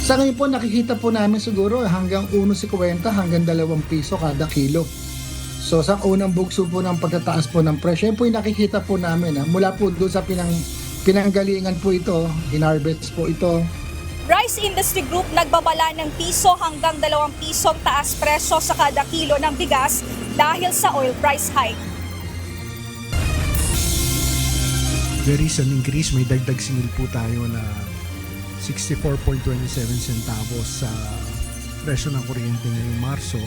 Sa ngayon po nakikita po namin siguro hanggang 1.50 hanggang 2 piso kada kilo. So sa unang bugso po ng pagtataas po ng presyo, yun po yung nakikita po namin. Mula po doon sa pinanggalingan po ito, hinarvest po ito. Rice Industry Group nagbabala ng piso hanggang 2 pisong taas presyo sa kada kilo ng bigas dahil sa oil price hike. There is an increase, may dagdag singil po tayo na 64.27 centavos sa presyo ng kuryente ngayong Marso.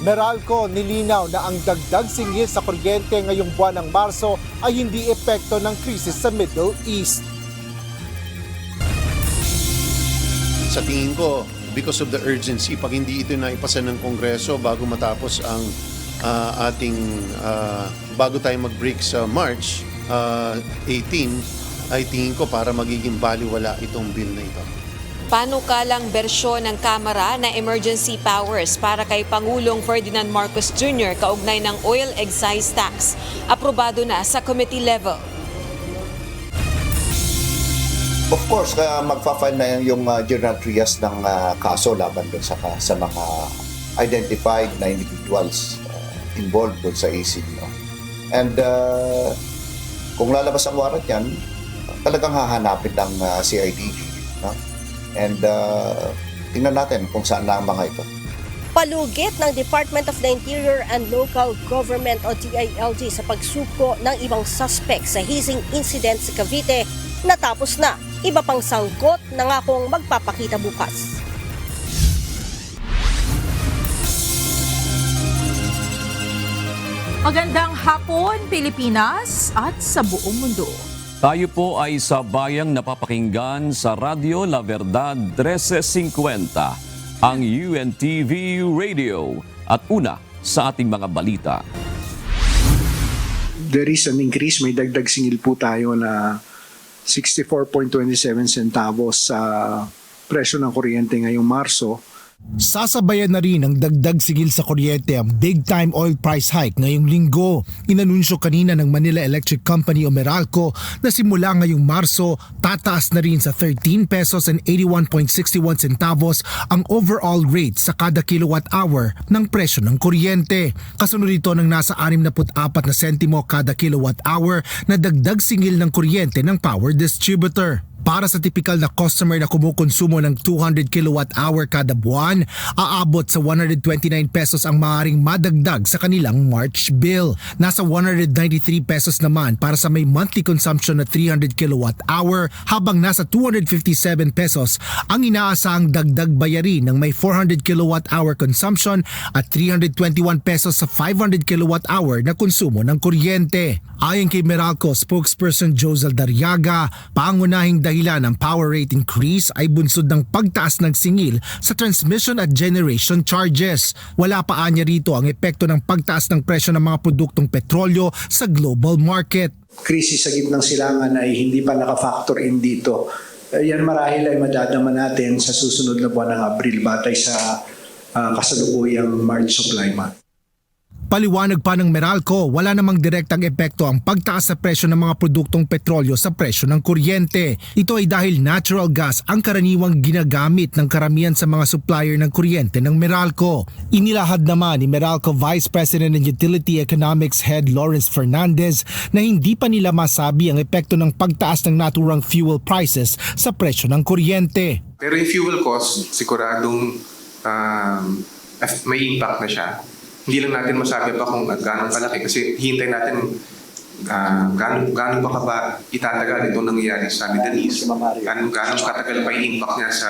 Meralco nilinaw na ang dagdag singil sa kuryente ngayong buwan ng Marso ay hindi epekto ng krisis sa Middle East. Sa tingin ko, because of the urgency, pag hindi ito naipasa ng Kongreso bago matapos ang bago tayo mag-break sa March 18, ay tingin ko para magiging baliwala itong bill na ito. Panukalang bersyon ng Kamara na emergency powers para kay Pangulong Ferdinand Marcos Jr. kaugnay ng oil excise tax. Aprobado na sa committee level. Of course, magfa-file na yung General Trias ng kaso laban doon sa mga identified na individuals involved doon sa ACD. No? And kung lalabas ang warrant yan, talagang hahanapin ng CIDG. No? And tingnan natin kung saan na ang mga ito. Palugit ng Department of the Interior and Local Government o DILG sa pagsuko ng ibang suspect sa hazing incident sa Cavite natapos na. Iba pang sangkot na nga kung magpapakita bukas. Magandang hapon, Pilipinas at sa buong mundo. Tayo po ay sa bayang napapakinggan sa Radyo La Verdad 1350, ang UNTV Radio at una sa ating mga balita. There is an increase, may dagdag singil po tayo na 64.27 centavos sa presyo ng kuryente ngayong Marso. Sasabayan na rin ang dagdag singil sa kuryente ang big-time oil price hike ngayong linggo. Inanunsyo kanina ng Manila Electric Company o Meralco na simula ngayong Marso, tataas na rin sa 13 pesos and 81.61 centavos ang overall rate sa kada kilowatt hour ng presyo ng kuryente. Kasunod ito ng nasa 64 na sentimo kada kilowatt hour na dagdag singil ng kuryente ng power distributor. Para sa tipikal na customer na kumukonsumo ng 200 kilowatt-hour kada buwan, aabot sa 129 pesos ang maaaring madagdag sa kanilang March bill. Nasa 193 pesos naman para sa may monthly consumption na 300 kilowatt-hour, habang nasa 257 pesos ang inaasahang dagdag bayarin ng may 400 kilowatt-hour consumption at 321 pesos sa 500 kilowatt-hour na konsumo ng kuryente. Ayon kay Meralco spokesperson Josel Darriaga, pangunahing dahilan ng power rate increase ay bunsod ng pagtaas ng singil sa transmission at generation charges. Wala pa anya rito ang epekto ng pagtaas ng presyo ng mga produktong petrolyo sa global market. Krisis sa gitnang silangan ay hindi pa naka-factor in dito. Yan marahil ay madadama natin sa susunod na buwan ng Abril batay sa kasalukuyang March supply month. Paliwanag pa ng Meralco, wala namang direktang epekto ang pagtaas sa presyo ng mga produktong petrolyo sa presyo ng kuryente. Ito ay dahil natural gas ang karaniwang ginagamit ng karamihan sa mga supplier ng kuryente ng Meralco. Inilahad naman ni Meralco Vice President and Utility Economics Head Lawrence Fernandez na hindi pa nila masabi ang epekto ng pagtaas ng naturang fuel prices sa presyo ng kuryente. Pero yung fuel cost, siguradong may impact na siya. Hindi lang natin masabi pa kung gaano kalaki kasi hintay natin gaano pa ba itatagal itong nangyayari sa Middle East. Gaano katagal pa yung impact niya sa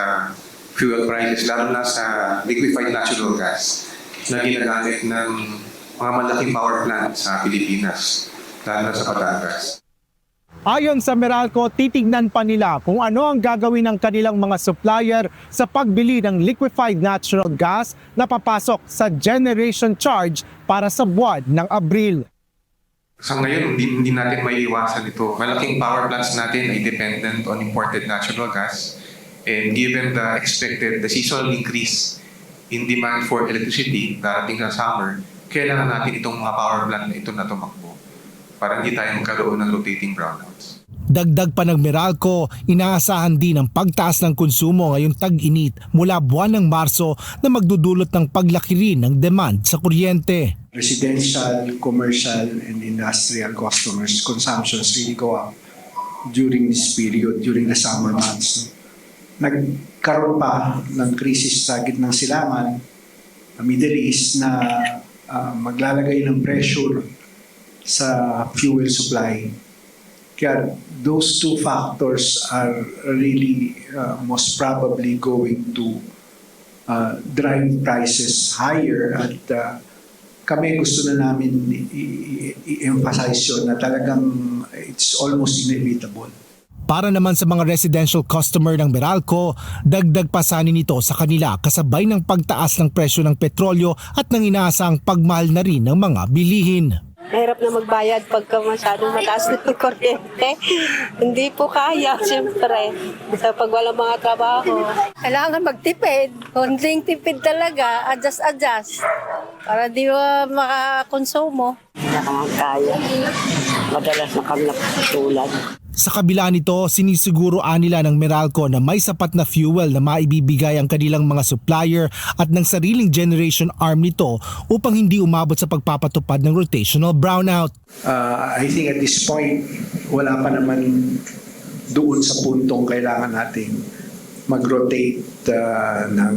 fuel prices, lalo na sa liquefied natural gas na ginagamit ng mga malaking power plant sa Pilipinas, lalo na sa Batangas. Ayon sa Meralco, titignan pa nila kung ano ang gagawin ng kanilang mga supplier sa pagbili ng liquefied natural gas na papasok sa generation charge para sa buwan ng Abril. Sa ngayon, hindi natin may iwasan ito. Malaking power plants natin ay dependent on imported natural gas. And given the seasonal increase in demand for electricity darating sa summer, kailangan natin itong mga power plant na ito na tumakbo para hindi tayo magkaroon ng rotating brownouts. Dagdag pa ng Meralco, inaasahan din ang pagtaas ng konsumo ngayong tag-init mula buwan ng Marso na magdudulot ng paglaki rin ng demand sa kuryente. Residential, commercial, and industrial customers' consumptions really go up during this period, during the summer months. Nagkaroon pa ng krisis sa gitnang silangan, Middle East, na maglalagay ng pressure sa fuel supply. Kaya those two factors are really most probably going to drive prices higher, at kami gusto na namin i-emphasize yun na talagang it's almost inevitable. Para naman sa mga residential customer ng Meralco, dagdag pasanin nito sa kanila kasabay ng pagtaas ng presyo ng petrolyo at ng inaasang pagmahal na rin ng mga bilihin. Mahirap na magbayad pagka masyadong mataas na yung kuryente. Hindi po kaya, siyempre. Sa pag walang mga trabaho. Kailangan magtipid. Konting tipid talaga. Adjust. Para di makakonsumo. Hindi na kaya. Madalas na kami napatulan. Sa kabila nito, sinisiguroan nila ng Meralco na may sapat na fuel na maibibigay ang kanilang mga supplier at ng sariling generation arm nito upang hindi umabot sa pagpapatupad ng rotational brownout. I think at this point, wala pa naman doon sa puntong kailangan nating mag-rotate ng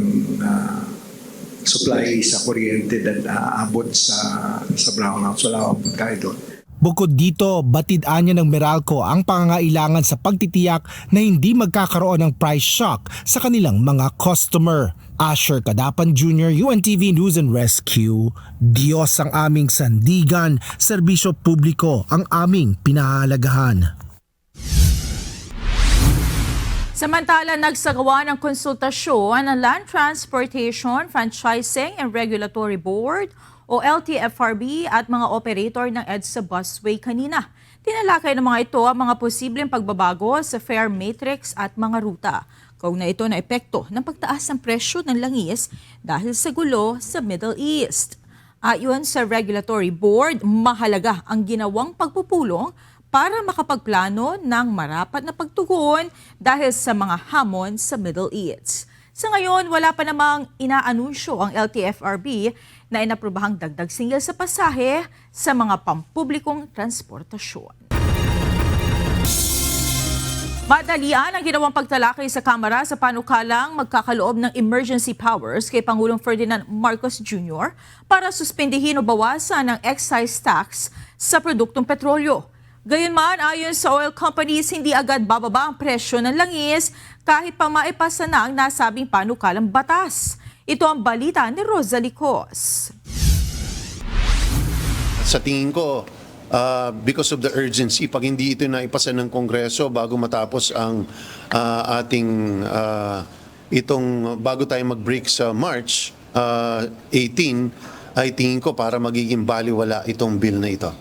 supply sa kuryente na aabot sa brownout. So, wala akong tayo doon. Bukod dito, batid-an niya ng Meralco ang pangangailangan sa pagtitiyak na hindi magkakaroon ng price shock sa kanilang mga customer. Asher Cadapan Jr., UNTV News and Rescue. Diyos ang aming sandigan, serbisyo publiko ang aming pinahalagahan. Samantala, nagsagawa ng konsultasyon ng Land Transportation, Franchising and Regulatory Board o LTFRB at mga operator ng EDSA busway kanina. Tinalakay ng mga ito ang mga posibleng pagbabago sa fare matrix at mga ruta. Kaugnay ito na epekto ng pagtaas ng presyo ng langis dahil sa gulo sa Middle East. Ayon sa Regulatory Board, mahalaga ang ginawang pagpupulong para makapagplano ng marapat na pagtugon dahil sa mga hamon sa Middle East. Sa ngayon, wala pa namang inaanunsyo ang LTFRB na inaprobahang dagdag singil sa pasahe sa mga pampublikong transportasyon. Madalian ang ginawang pagtalakay sa Kamara sa panukalang magkakaloob ng emergency powers kay Pangulong Ferdinand Marcos Jr. para suspendihin o bawasan ang excise tax sa produktong petrolyo. Gayunman, ayon sa oil companies, hindi agad bababa ang presyo ng langis kahit pa maipasa na ang nasabing panukalang batas. Ito ang balita ni Rosalie Cos. Sa tingin ko, because of the urgency, pag hindi ito naipasa ng Kongreso bago matapos ang bago tayo mag-break sa March 18, ay tingin ko para magiging baliwala itong bill na ito.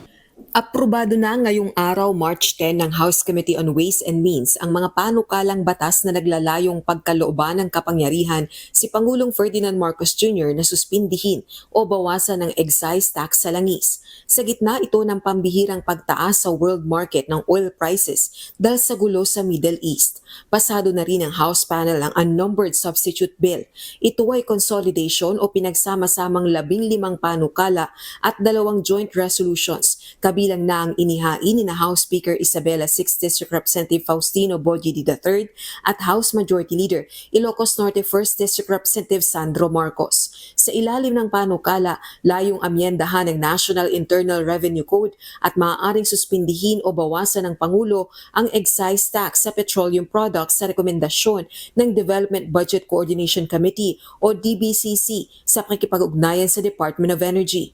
Aprobado na ngayong araw, March 10, ng House Committee on Ways and Means ang mga panukalang batas na naglalayong pagkalooban ng kapangyarihan si Pangulong Ferdinand Marcos Jr. na suspindihin o bawasan ng excise tax sa langis. Sa gitna ito ng pambihirang pagtaas sa world market ng oil prices dahil sa gulo sa Middle East. Pasado na rin ng House panel ang unnumbered substitute bill. Ito ay consolidation o pinagsama-samang 15 panukala at 2 joint resolutions. Kabilang na ang inihain ni House Speaker Isabela 6th District Representative Faustino Boyedi III at House Majority Leader Ilocos Norte 1st District Representative Sandro Marcos. Sa ilalim ng panukala, layong amyendahan ng National Internal Revenue Code at maaaring suspindihin o bawasan ng Pangulo ang excise tax sa petroleum products sa rekomendasyon ng Development Budget Coordination Committee o DBCC sa pakikipag-ugnayan sa Department of Energy.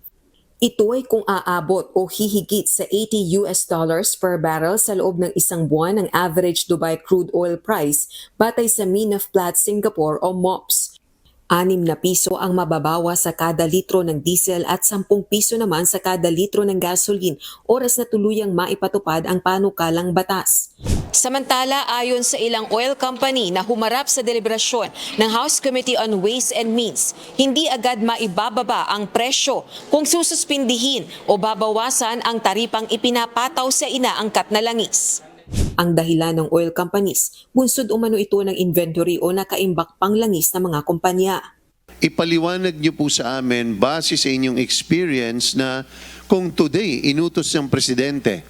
Ito ay kung aabot o hihigit sa $80 per barrel sa loob ng isang buwan ng average Dubai crude oil price batay sa Mean of Platts Singapore o MOPS. 6 na piso ang mababawa sa kada litro ng diesel at 10 piso naman sa kada litro ng gasoline oras na tuluyang maipatupad ang panukalang batas. Samantala, ayon sa ilang oil company na humarap sa deliberasyon ng House Committee on Ways and Means, hindi agad maibababa ang presyo kung sususpindihin o babawasan ang taripang ipinapataw sa inaangkat na langis. Ang dahilan ng oil companies, bunsod umano ito ng inventory o nakaimbak pang langis ng mga kumpanya. Ipaliwanag niyo po sa amin, base sa inyong experience, na kung today inutos ng presidente,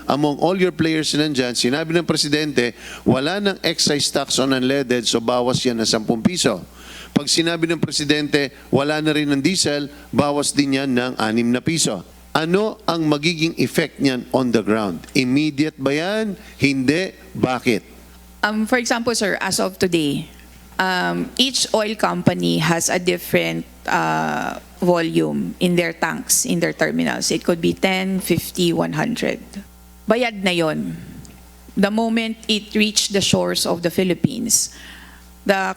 among all your players nandyan, sinabi ng presidente, wala ng excise tax on unleaded, so bawas yan ng 10 piso. Pag sinabi ng presidente, wala na rin ng diesel, bawas din yan ng 6 na piso. Ano ang magiging effect niyan on the ground? Immediate ba yan? Hindi? Bakit? For example, sir, as of today, each oil company has a different volume in their tanks, in their terminals. It could be 10, 50, 100. Bayad na yon. The moment it reached the shores of the Philippines, the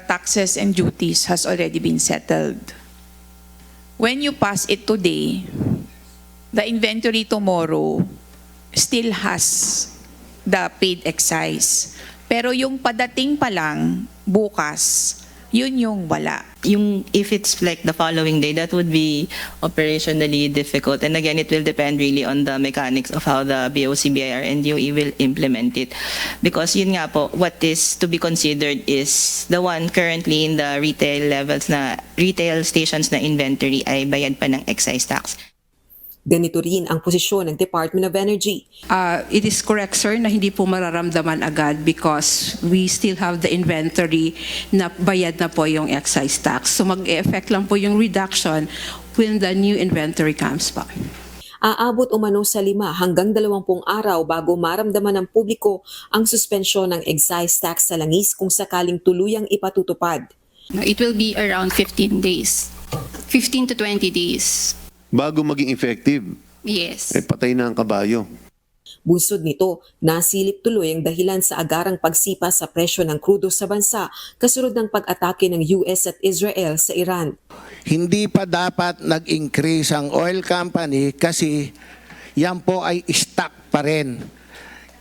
taxes and duties has already been settled. When you pass it today, the inventory tomorrow still has the paid excise. Pero yung padating pa lang, bukas, yun yung wala. If it's like the following day, that would be operationally difficult. And again, it will depend really on the mechanics of how the BOC, BIR, and DOE will implement it. Because yun nga po, what is to be considered is the one currently in the retail levels na retail stations na inventory ay bayad pa ng excise tax. Ganito rin ang posisyon ng Department of Energy. It is correct, sir, na hindi po mararamdaman agad because we still have the inventory na bayad na po yung excise tax. So mag-e-effect lang po yung reduction when the new inventory comes pa. Aabot umano sa 5 hanggang 20 araw bago maramdaman ng publiko ang suspensyon ng excise tax sa langis kung sakaling tuluyang ipatutupad. It will be around 15 days. 15 to 20 days. Bago maging effective, Yes. patay na ang kabayo. Bunsod nito, nasilip tuloy ang dahilan sa agarang pagsipa sa presyo ng krudo sa bansa kasunod ng pag-atake ng US at Israel sa Iran. Hindi pa dapat nag-increase ang oil company kasi yan po ay stock pa rin.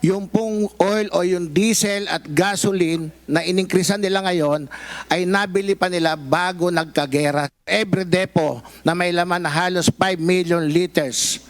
Yung pong oil o yung diesel at gasoline na in-increasean nila ngayon ay nabili pa nila bago nagkagera. Every depo na may laman na halos 5 million liters.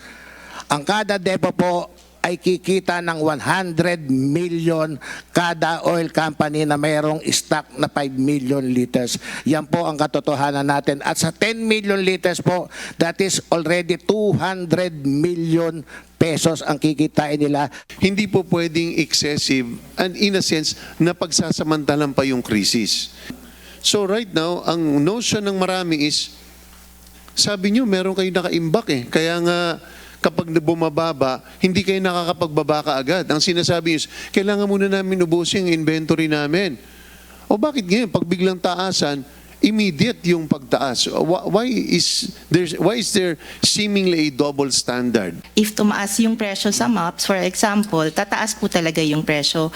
Ang kada depo po ay kikita ng 100 million kada oil company na mayroong stock na 5 million liters. Yan po ang katotohanan natin. At sa 10 million liters po, that is already 200 million pesos ang kikitain nila. Hindi po pwedeng excessive and in a sense na pagsasamantalan pa yung krisis. So right now, ang notion ng marami is, sabi nyo meron kayo nakaimbak kaya nga kapag bumababa, hindi kayo nakakapagbaba ka agad. Ang sinasabi is, kailangan muna namin ubusin yung inventory namin. O bakit ngayon, pag biglang taasan, immediate yung pagtaas? Why is there seemingly a double standard? If tumaas yung presyo sa MAPS, for example, tataas po talaga yung presyo.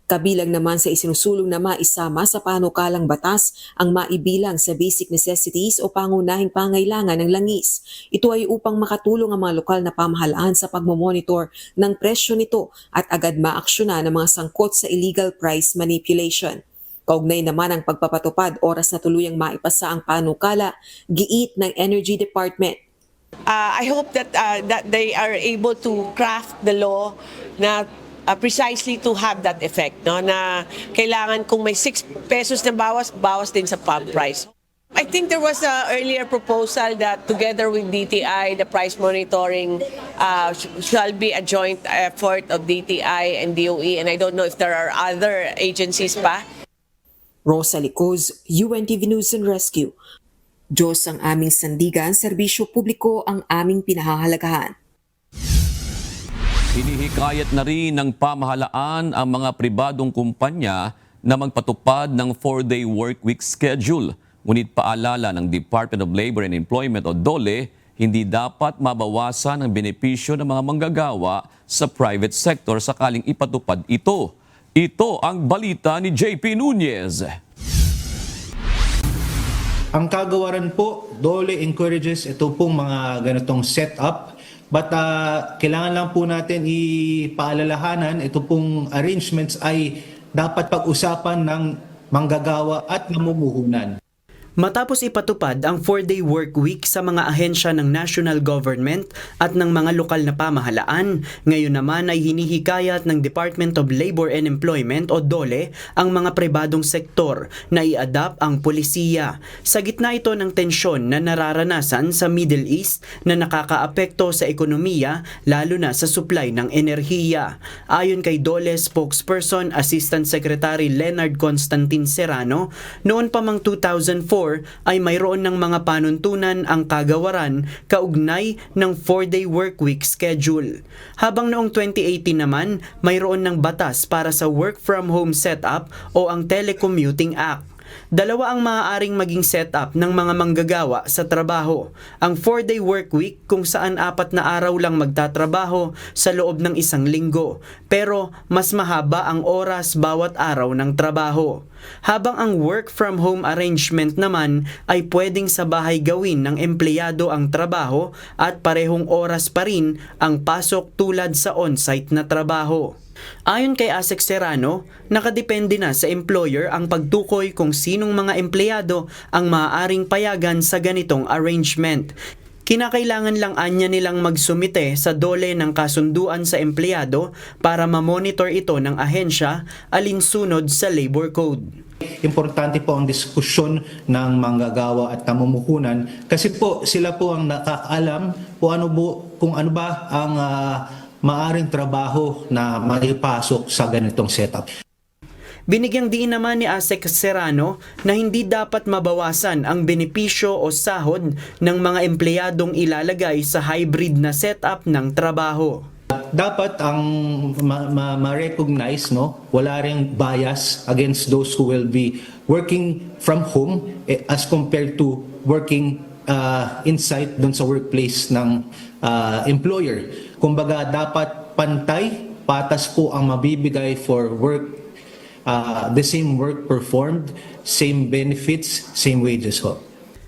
Kabilang naman sa isinusulong na maisama sa panukalang batas ang maibilang sa basic necessities o pangunahing pangailangan ng langis. Ito ay upang makatulong ang mga lokal na pamahalaan sa pagmomonitor ng presyo nito at agad maaksyonan ng mga sangkot sa illegal price manipulation. Kaugnay naman ang pagpapatupad oras na tuluyang maipasa ang panukala, giit ng Energy Department. I hope that they are able to craft the law na precisely to have that effect, no? Na kailangan kung may 6 pesos na bawas din sa pump price. I think there was a earlier proposal that together with DTI, the price monitoring shall be a joint effort of DTI and DOE, and I don't know if there are other agencies pa. Rosa Licoz, UNTV News and Rescue. Diyos ang aming sandigan, serbisyo publiko ang aming pinahahalagahan. Hinihikayat na rin ng pamahalaan ang mga pribadong kumpanya na magpatupad ng 4-day work week schedule. Ngunit paalala ng Department of Labor and Employment o DOLE, hindi dapat mabawasan ang benepisyo ng mga manggagawa sa private sector sakaling ipatupad ito. Ito ang balita ni JP Nunez. Ang kagawaran po, DOLE encourages ito pong mga ganitong setup. But kailangan lang po natin ipaalalahanan, ito pong arrangements ay dapat pag-usapan ng manggagawa at namumuhunan. Matapos ipatupad ang 4-day work week sa mga ahensya ng national government at ng mga lokal na pamahalaan, ngayon naman ay hinihikayat ng Department of Labor and Employment o DOLE ang mga pribadong sektor na i-adapt ang polisiya. Sa gitna ito ng tensyon na nararanasan sa Middle East na nakakaapekto sa ekonomiya lalo na sa supply ng enerhiya. Ayon kay DOLE spokesperson Assistant Secretary Leonard Constantine Serrano, noon pa mang 2004 ay mayroon ng mga panuntunan ang kagawaran kaugnay ng 4-day work week schedule. Habang noong 2018 naman, mayroon ng batas para sa work from home setup o ang Telecommuting Act. Dalawa ang maaaring maging setup ng mga manggagawa sa trabaho. Ang 4-day work week kung saan 4 na araw lang magtatrabaho sa loob ng isang linggo, pero mas mahaba ang oras bawat araw ng trabaho. Habang ang work from home arrangement naman ay pwedeng sa bahay gawin ng empleyado ang trabaho at parehong oras pa rin ang pasok tulad sa on-site na trabaho. Ayon kay Asek Serrano, nakadepende na sa employer ang pagtukoy kung sinong mga empleyado ang maaaring payagan sa ganitong arrangement. Kinakailangan lang anya nilang magsumite sa DOLE ng kasunduan sa empleyado para mamonitor ito ng ahensya alinsunod sa labor code. Importante po ang diskusyon ng manggagawa at namumuhunan kasi po sila po ang nakakaalam kung ano ba ang maaring trabaho na maipasok sa ganitong setup. Binigyang diin naman ni Asek Serrano na hindi dapat mabawasan ang benepisyo o sahod ng mga empleyadong ilalagay sa hybrid na setup ng trabaho. Dapat ang ma-recognize, wala ring bias against those who will be working from home as compared to working inside dun sa workplace ng employer. Kumbaga dapat patas po ang mabibigay for work, the same work performed, same benefits, same wages ho.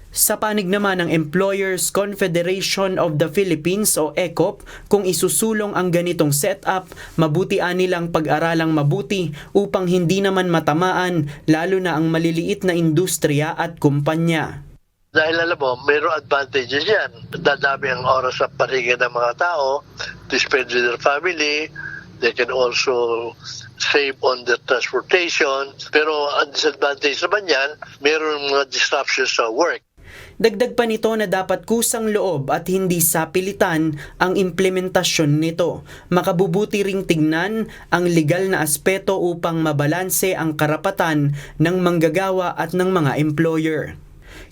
Sa panig naman ng Employers Confederation of the Philippines o ECOP, kung isusulong ang ganitong setup, mabuti nilang pag-aralang mabuti upang hindi naman matamaan lalo na ang maliliit na industriya at kumpanya. Dahil alam mo, mayroong advantages yan. Dadami ang oras sa paligid ng mga tao to spend with their family. They can also save on the transportation. Pero ang disadvantage naman yan, mayroong mga disruptions sa work. Dagdag pa nito na dapat kusang loob at hindi sapilitan ang implementasyon nito. Makabubuti ring tignan ang legal na aspeto upang mabalanse ang karapatan ng manggagawa at ng mga employer.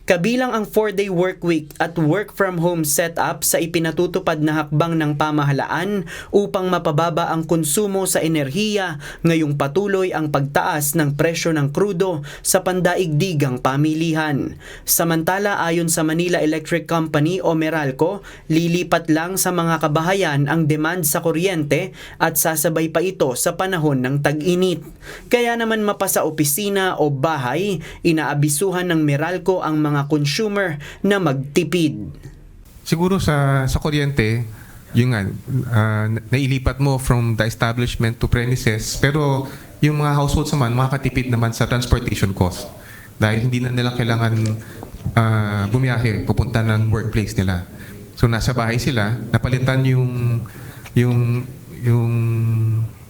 Kabilang ang 4-day work week at work from home setup sa ipinatutupad na hakbang ng pamahalaan upang mapababa ang konsumo sa enerhiya ngayong patuloy ang pagtaas ng presyo ng krudo sa pandaigdigang pamilihan. Samantala ayon sa Manila Electric Company o Meralco, lilipat lang sa mga kabahayan ang demand sa kuryente at sasabay pa ito sa panahon ng tag-init. Kaya naman mapa sa opisina o bahay, inaabisuhan ng Meralco ang mga consumer na magtipid. Siguro sa kuryente, yung nga, nailipat mo from the establishment to premises, pero yung mga households naman, makakatipid naman sa transportation cost. Dahil hindi na nila kailangan bumiyahe, pupunta ng workplace nila. So nasa bahay sila, napalitan yung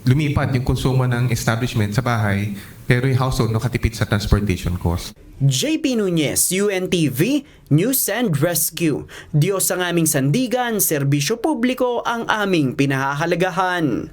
lumipat yung konsumo ng establishment sa bahay, pero yung household nakatipid sa transportation cost. JP Nunez, UNTV, News and Rescue. Diyos ang aming sandigan, serbisyo publiko ang aming pinahahalagahan.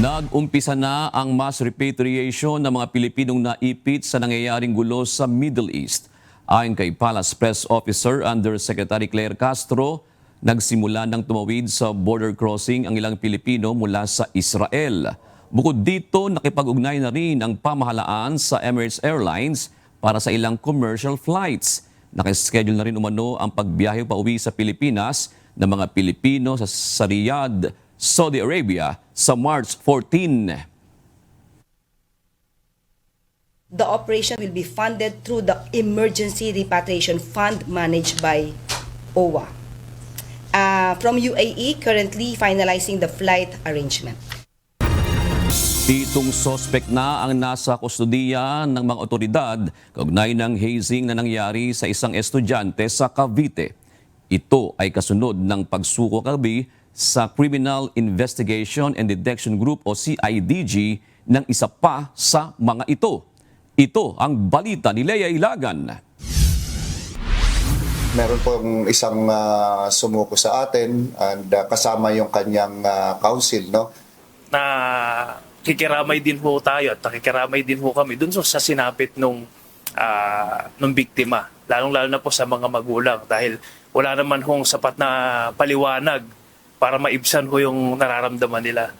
Nag-umpisa na ang mass repatriation ng mga Pilipinong naipit sa nangyayaring gulo sa Middle East. Ayon kay Palace Press Officer Undersecretary Claire Castro, nagsimula ng tumawid sa border crossing ang ilang Pilipino mula sa Israel. Bukod dito, nakipag-ugnay na rin ang pamahalaan sa Emirates Airlines para sa ilang commercial flights. Nakaschedule na rin umano ang pagbiyahe pauwi sa Pilipinas ng mga Pilipino sa Riyadh, Saudi Arabia sa March 14. The operation will be funded through the Emergency Repatriation Fund managed by OWA. From UAE, currently finalizing the flight arrangement. 7 sospek na ang nasa kustodiya ng mga otoridad kaugnay ng hazing na nangyari sa isang estudyante sa Cavite. Ito ay kasunod ng pagsuko kagabi sa Criminal Investigation and Detection Group o CIDG ng isa pa sa mga ito. Ito ang balita ni Lea Ilagan. Meron pong isang sumuko sa atin and kasama yung kanyang counsel, no? Na kikiramay din po tayo at nakikiramay din po kami dun sa sinapit nung biktima. Lalong-lalo na po sa mga magulang dahil wala naman hong sapat na paliwanag para maibsan ho yung nararamdaman nila.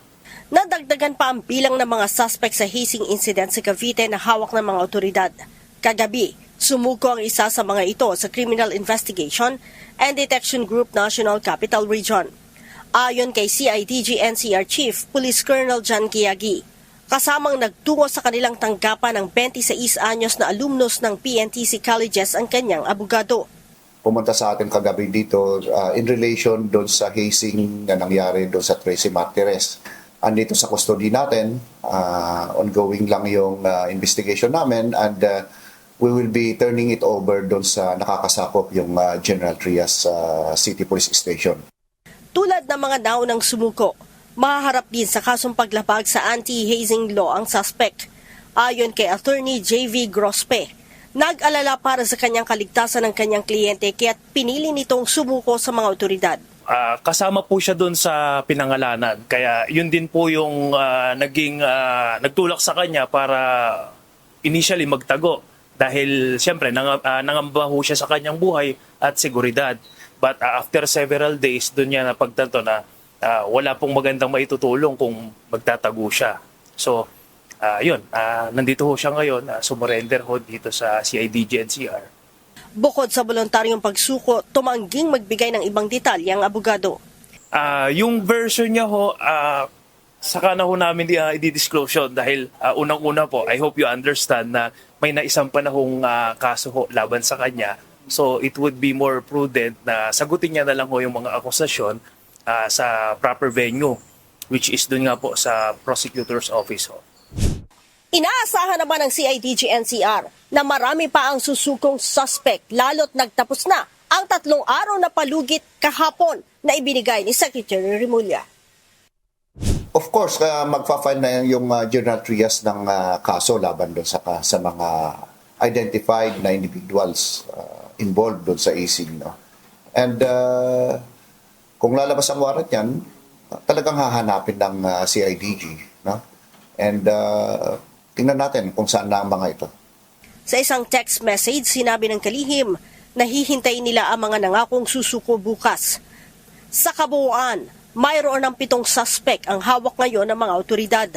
Nadagdagan pa ang bilang ng mga suspect sa hazing incident sa Cavite na hawak ng mga otoridad. Kagabi, sumuko ang isa sa mga ito sa Criminal Investigation and Detection Group National Capital Region. Ayon kay CIDG NCR Chief Police Colonel John Kiagi, kasamang nagtungo sa kanilang tanggapan ng 26 anyos na alumnos ng PNTC Colleges ang kanyang abogado. Pumunta sa atin kagabi dito in relation doon sa hazing na nangyari doon sa Tracy Martires. Andito sa custody natin, ongoing lang yung investigation namin and we will be turning it over doon sa nakakasakop yung General Trias City Police Station. Tulad ng mga naunang sumuko, mahaharap din sa kasong paglabag sa anti-hazing law ang suspect. Ayon kay Attorney J.V. Grospe, nag-alala para sa kanyang kaligtasan ng kanyang kliyente kaya't pinili nitong sumuko sa mga otoridad. Kasama po siya doon sa pinangalanan. Kaya yun din po yung nagtulak sa kanya para initially magtago. Dahil siyempre nangamba ho siya sa kanyang buhay at seguridad. But after several days, doon niya napagtanto na wala pong magandang maitutulong kung magtatago siya. So, nandito ho siya ngayon, sumurrender ho dito sa CIDG-NCR. Bukod sa voluntaryong pagsuko, tumangging magbigay ng ibang detalye ang abogado. Yung version niya ho, saka na ho namin i-disclose yun dahil unang-una po, I hope you understand na may naisampa na hong kaso ho laban sa kanya. So it would be more prudent na sagutin niya na lang ho yung mga akusasyon sa proper venue, which is dun nga po sa prosecutor's office ho. Inaasahan naman ng CIDG-NCR na marami pa ang susukong suspect lalo't nagtapos na ang 3 araw na palugit kahapon na ibinigay ni Secretary Remulla. Of course, magfa-file na yung General Trias ng kaso laban doon sa mga identified na individuals involved doon sa hazing, no? And kung lalabas ang warrant yan, talagang hahanapin ng CIDG, no? And tingnan natin kung saan na ang mga ito. Sa isang text message, sinabi ng kalihim na hihintay nila ang mga nangakong susuko bukas. Sa kabuuan, mayroon ng 7 suspect ang hawak ngayon ng mga otoridad,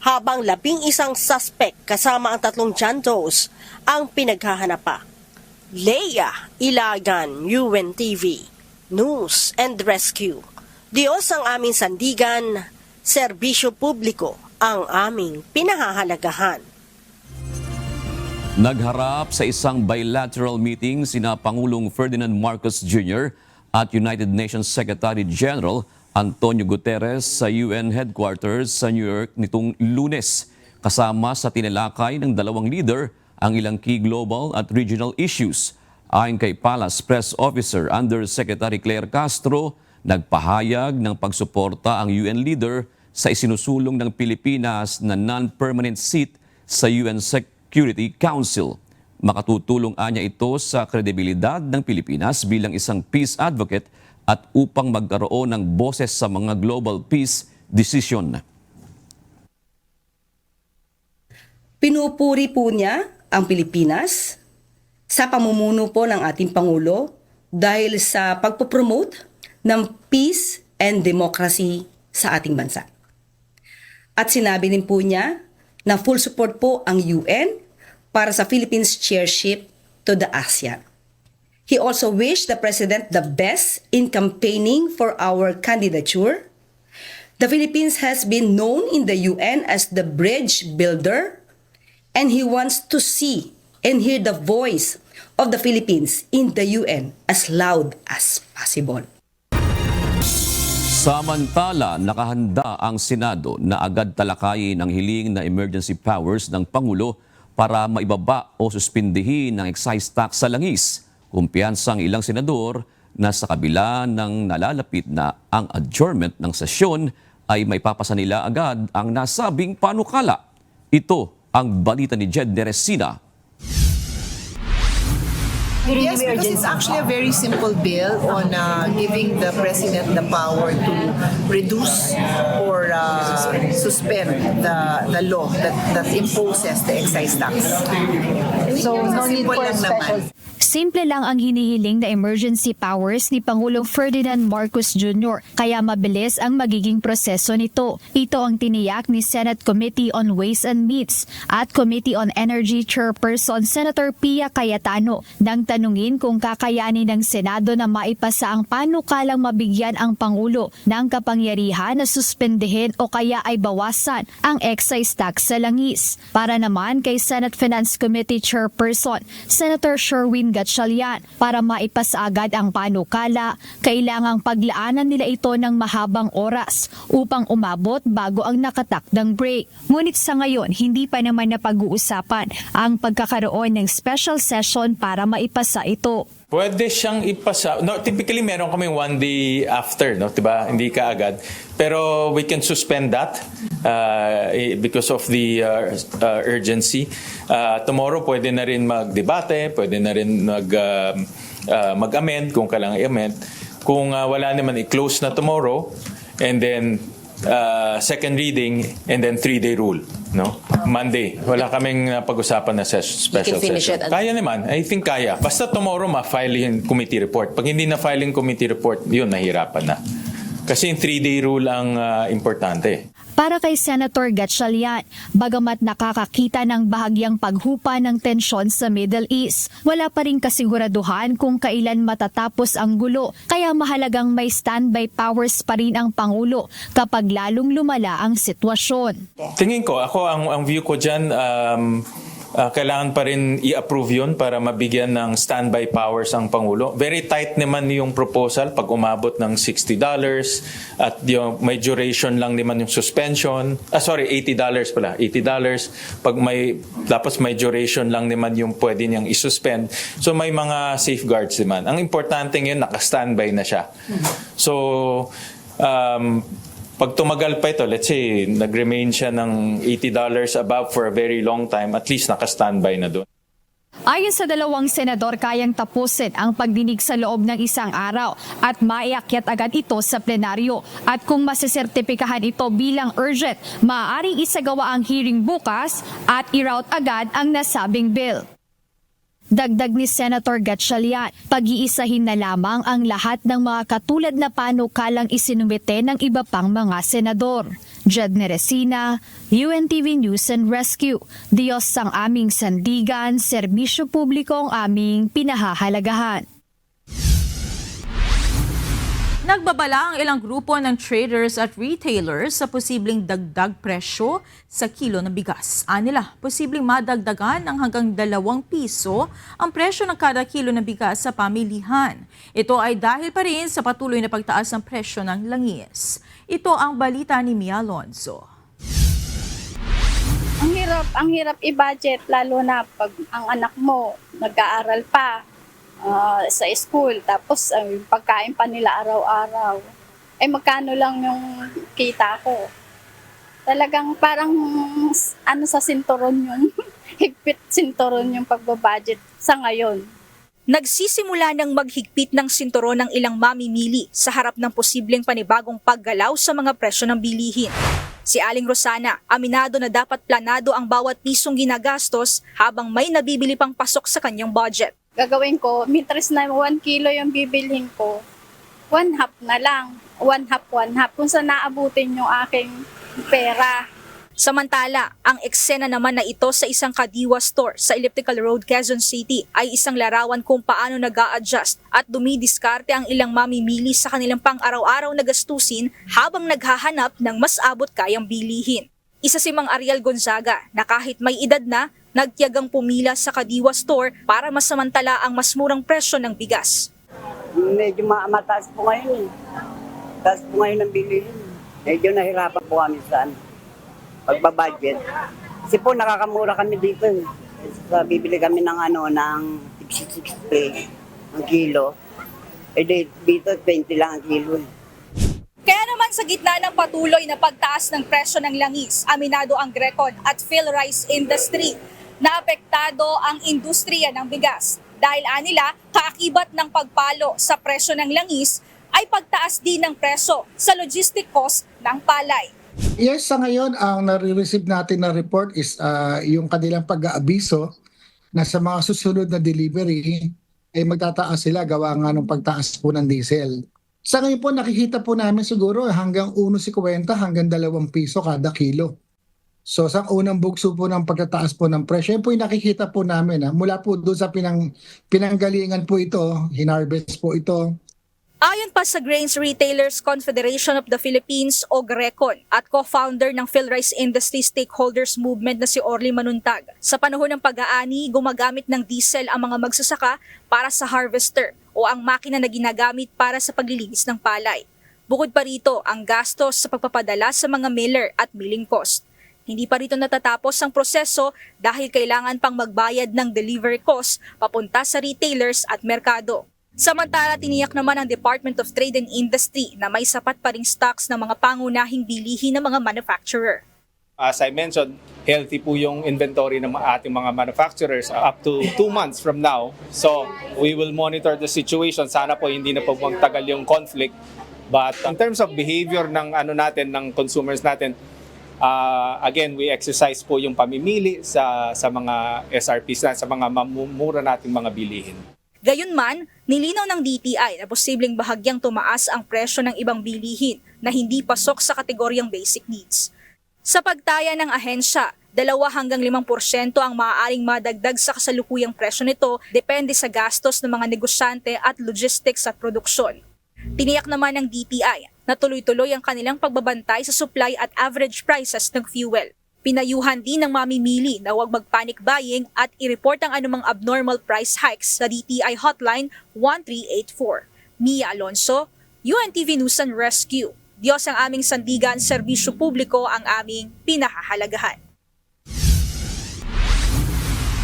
habang 11 suspect kasama ang 3 John Does ang pinaghahanap pa. Lea Ilagan, UNTV, News and Rescue. Diyos ang aming sandigan, serbisyo publiko ang aming pinahahalagahan. Nagharap sa isang bilateral meeting sina Pangulong Ferdinand Marcos Jr. at United Nations Secretary General Antonio Guterres sa UN headquarters sa New York nitong Lunes. Kasama sa tinalakay ng dalawang leader ang ilang key global at regional issues. Ayon kay Palace Press Officer Undersecretary Claire Castro, nagpahayag ng pagsuporta ang UN leader sa isinusulong ng Pilipinas na non-permanent seat sa UN Security Council. Makatutulong anya ito sa kredibilidad ng Pilipinas bilang isang peace advocate at upang magkaroon ng boses sa mga global peace decision. Pinupuri po niya ang Pilipinas sa pamumuno po ng ating Pangulo dahil sa pagpopromote ng peace and democracy sa ating bansa. At sinabi din po niya na full support po ang UN para sa Philippines chairship to the ASEAN. He also wished the President the best in campaigning for our candidature. The Philippines has been known in the UN as the bridge builder, and he wants to see and hear the voice of the Philippines in the UN as loud as possible. Samantala, nakahanda ang Senado na agad talakayin ang hiling na emergency powers ng Pangulo para maibaba o suspindihin ang excise tax sa langis. Kumpiyansa ang ilang senador na sa kabila ng nalalapit na ang adjournment ng sesyon ay maipapasa nila agad ang nasabing panukala. Ito ang balita ni Jed Neresina. Yes, because it's actually a very simple bill on giving the president the power to reduce or suspend the law that imposes the excise tax. So, no need for special. Simple lang ang hinihiling na emergency powers ni Pangulong Ferdinand Marcos Jr. kaya mabilis ang magiging proseso nito. Ito ang tiniyak ni Senate Committee on Ways and Means at Committee on Energy Chairperson Senator Pia Cayetano nang tanungin kung kakayanin ng Senado na maipasa ang panukalang mabigyan ang Pangulo ng kapangyarihan na suspendehin o kaya ay bawasan ang excise tax sa langis. Para naman kay Senate Finance Committee Chairperson Senator Sherwin Gatchalian, para maipasa agad ang panukala, kailangang paglaanan nila ito ng mahabang oras upang umabot bago ang nakatakdang break. Ngunit sa ngayon, hindi pa naman napag-uusapan ang pagkakaroon ng special session para maipasa ito. Pwede siyang ipasa. No, typically meron kaming 1 day after, no, 'di ba? Hindi kaagad. Pero we can suspend that because of the urgency. Tomorrow pwede na rin magdebate, pwede na rin mag-amend kung kailangan i-amend. Kung wala naman i-close na tomorrow and then second reading and then 3-day rule, no? Monday. Wala kaming pag-usapan na special session. Kaya naman. I think kaya. Basta tomorrow ma-file yung committee report. Pag hindi na-file yung committee report, yun, nahirapan na. Kasi yung 3-day rule ang importante. Para kay Senator Gatchalian, bagamat nakakakita ng bahagyang paghupa ng tensyon sa Middle East, wala pa rin kasiguraduhan kung kailan matatapos ang gulo, kaya mahalagang may standby powers pa rin ang Pangulo kapag lalong lumala ang sitwasyon. Tingin ko, ang view ko dyan, kailangan pa rin i-approve yun para mabigyan ng standby powers ang Pangulo. Very tight naman yung proposal pag umabot ng $60 at yung may duration lang naman yung suspension. $80 pala. $80. Pag tapos may duration lang naman yung pwede niyang isuspend. So may mga safeguards naman. Ang importante ngayon, naka-standby na siya. So, pag tumagal pa ito, let's say, nag-remain siya ng $80 above for a very long time, at least naka-standby na doon. Ayon sa dalawang senador, kayang tapusin ang pagdinig sa loob ng isang araw at maiakyat agad ito sa plenaryo. At kung masisertipikahan ito bilang urgent, maaaring isagawa ang hearing bukas at i-route agad ang nasabing bill. Dagdag ni Senator Gatchalian, pag-iisahin na lamang ang lahat ng mga katulad na panukalang isinumite ng iba pang mga senador. Jed Neresina, UNTV News and Rescue. Diyos ang aming sandigan, serbisyo publiko ang aming pinahahalagahan. Nagbabala ang ilang grupo ng traders at retailers sa posibleng dagdag presyo sa kilo ng bigas. Anila, posibleng madagdagan ng hanggang 2 piso ang presyo ng kada kilo ng bigas sa pamilihan. Ito ay dahil pa rin sa patuloy na pagtaas ng presyo ng langis. Ito ang balita ni Mia Alonzo. Ang hirap i-budget lalo na pag ang anak mo nag-aaral pa. Sa school, tapos yung pagkain pa nila araw-araw. Magkano lang yung kita ko? Talagang parang sa sinturon yung higpit sinturon yung pagbabudget sa ngayon. Nagsisimula ng maghigpit ng sinturon ng ilang mamimili sa harap ng posibleng panibagong paggalaw sa mga presyo ng bilihin. Si Aling Rosana, aminado na dapat planado ang bawat pisong ginagastos habang may nabibili pang pasok sa kanyang budget. Gagawin ko, mientras na 1 kilo yung bibilhin ko, 1/2 na lang. 1/2. Kung saan naabutin yung aking pera. Samantala, ang eksena naman na ito sa isang Kadiwa store sa Elliptical Road, Quezon City ay isang larawan kung paano nag-a-adjust at dumidiskarte ang ilang mamimili sa kanilang pang-araw-araw na gastusin habang naghahanap ng mas abot kayang bilihin. Isa si Mang Ariel Gonzaga na kahit may edad na, nagtiyagang pumila sa Kadiwa store para masamantala ang mas murang presyo ng bigas. Medyo mataas po ngayon. Tapos po ngayon ang bilihin. Medyo nahirapan po kami sa pagbabudget. Kasi po nakakamura kami dito. Bibili kami ng ng 60 ang kilo. Dito 20 lang ang kilo. Kaya naman sa gitna ng patuloy na pagtaas ng presyo ng langis, aminado ang Grecon at PhilRice Industry na apektado ang industriya ng bigas. Dahil anila, kaakibat ng pagpalo sa presyo ng langis ay pagtaas din ng presyo sa logistic cost ng palay. Yes, sa ngayon, ang nare-receive natin na report is yung kanilang pag-aabiso na sa mga susunod na delivery ay magtataas sila gawa nga ng pagtaas po ng diesel. Sa ngayon po, nakikita po namin siguro hanggang 1.50 hanggang 2 piso kada kilo. So sa unang bugso po ng pagtataas po ng presyo, yun po yung nakikita po namin. Mula po doon sa pinanggalingan po ito, hinarvest po ito. Ayon pa sa Grains Retailers Confederation of the Philippines o Grecon at co-founder ng PhilRice Industry Stakeholders Movement na si Orly Manuntag, sa panahon ng pag-aani, gumagamit ng diesel ang mga magsasaka para sa harvester o ang makina na ginagamit para sa paglilinis ng palay. Bukod pa rito ang gastos sa pagpapadala sa mga miller at milling cost. Hindi pa rito natatapos ang proseso dahil kailangan pang magbayad ng delivery cost papunta sa retailers at merkado. Samantala, tiniyak naman ng Department of Trade and Industry na may sapat pa ring stocks ng mga pangunahing bilihin ng mga manufacturer. As I mentioned, healthy po yung inventory ng ating mga manufacturers up to 2 months from now. So, we will monitor the situation. Sana po hindi na po magtagal yung conflict. But in terms of behavior ng ng consumers natin, again, we exercise po yung pamimili sa mga SRPs na, sa mga mamumura nating mga bilihin. Gayunman, nilinaw ng DTI na posibleng bahagyang tumaas ang presyo ng ibang bilihin na hindi pasok sa kategoryang basic needs. Sa pagtaya ng ahensya, 2 hanggang 5% ang maaaring madagdag sa kasalukuyang presyo nito depende sa gastos ng mga negosyante at logistics at produksyon. Tiniyak naman ng DTI na tuloy-tuloy ang kanilang pagbabantay sa supply at average prices ng fuel. Pinayuhan din ng mamimili na huwag mag-panic buying at i-report ang anumang abnormal price hikes sa DTI Hotline 1384. Mia Alonso, UNTV News and Rescue. Diyos ang aming sandigan, serbisyo publiko ang aming pinahahalagahan.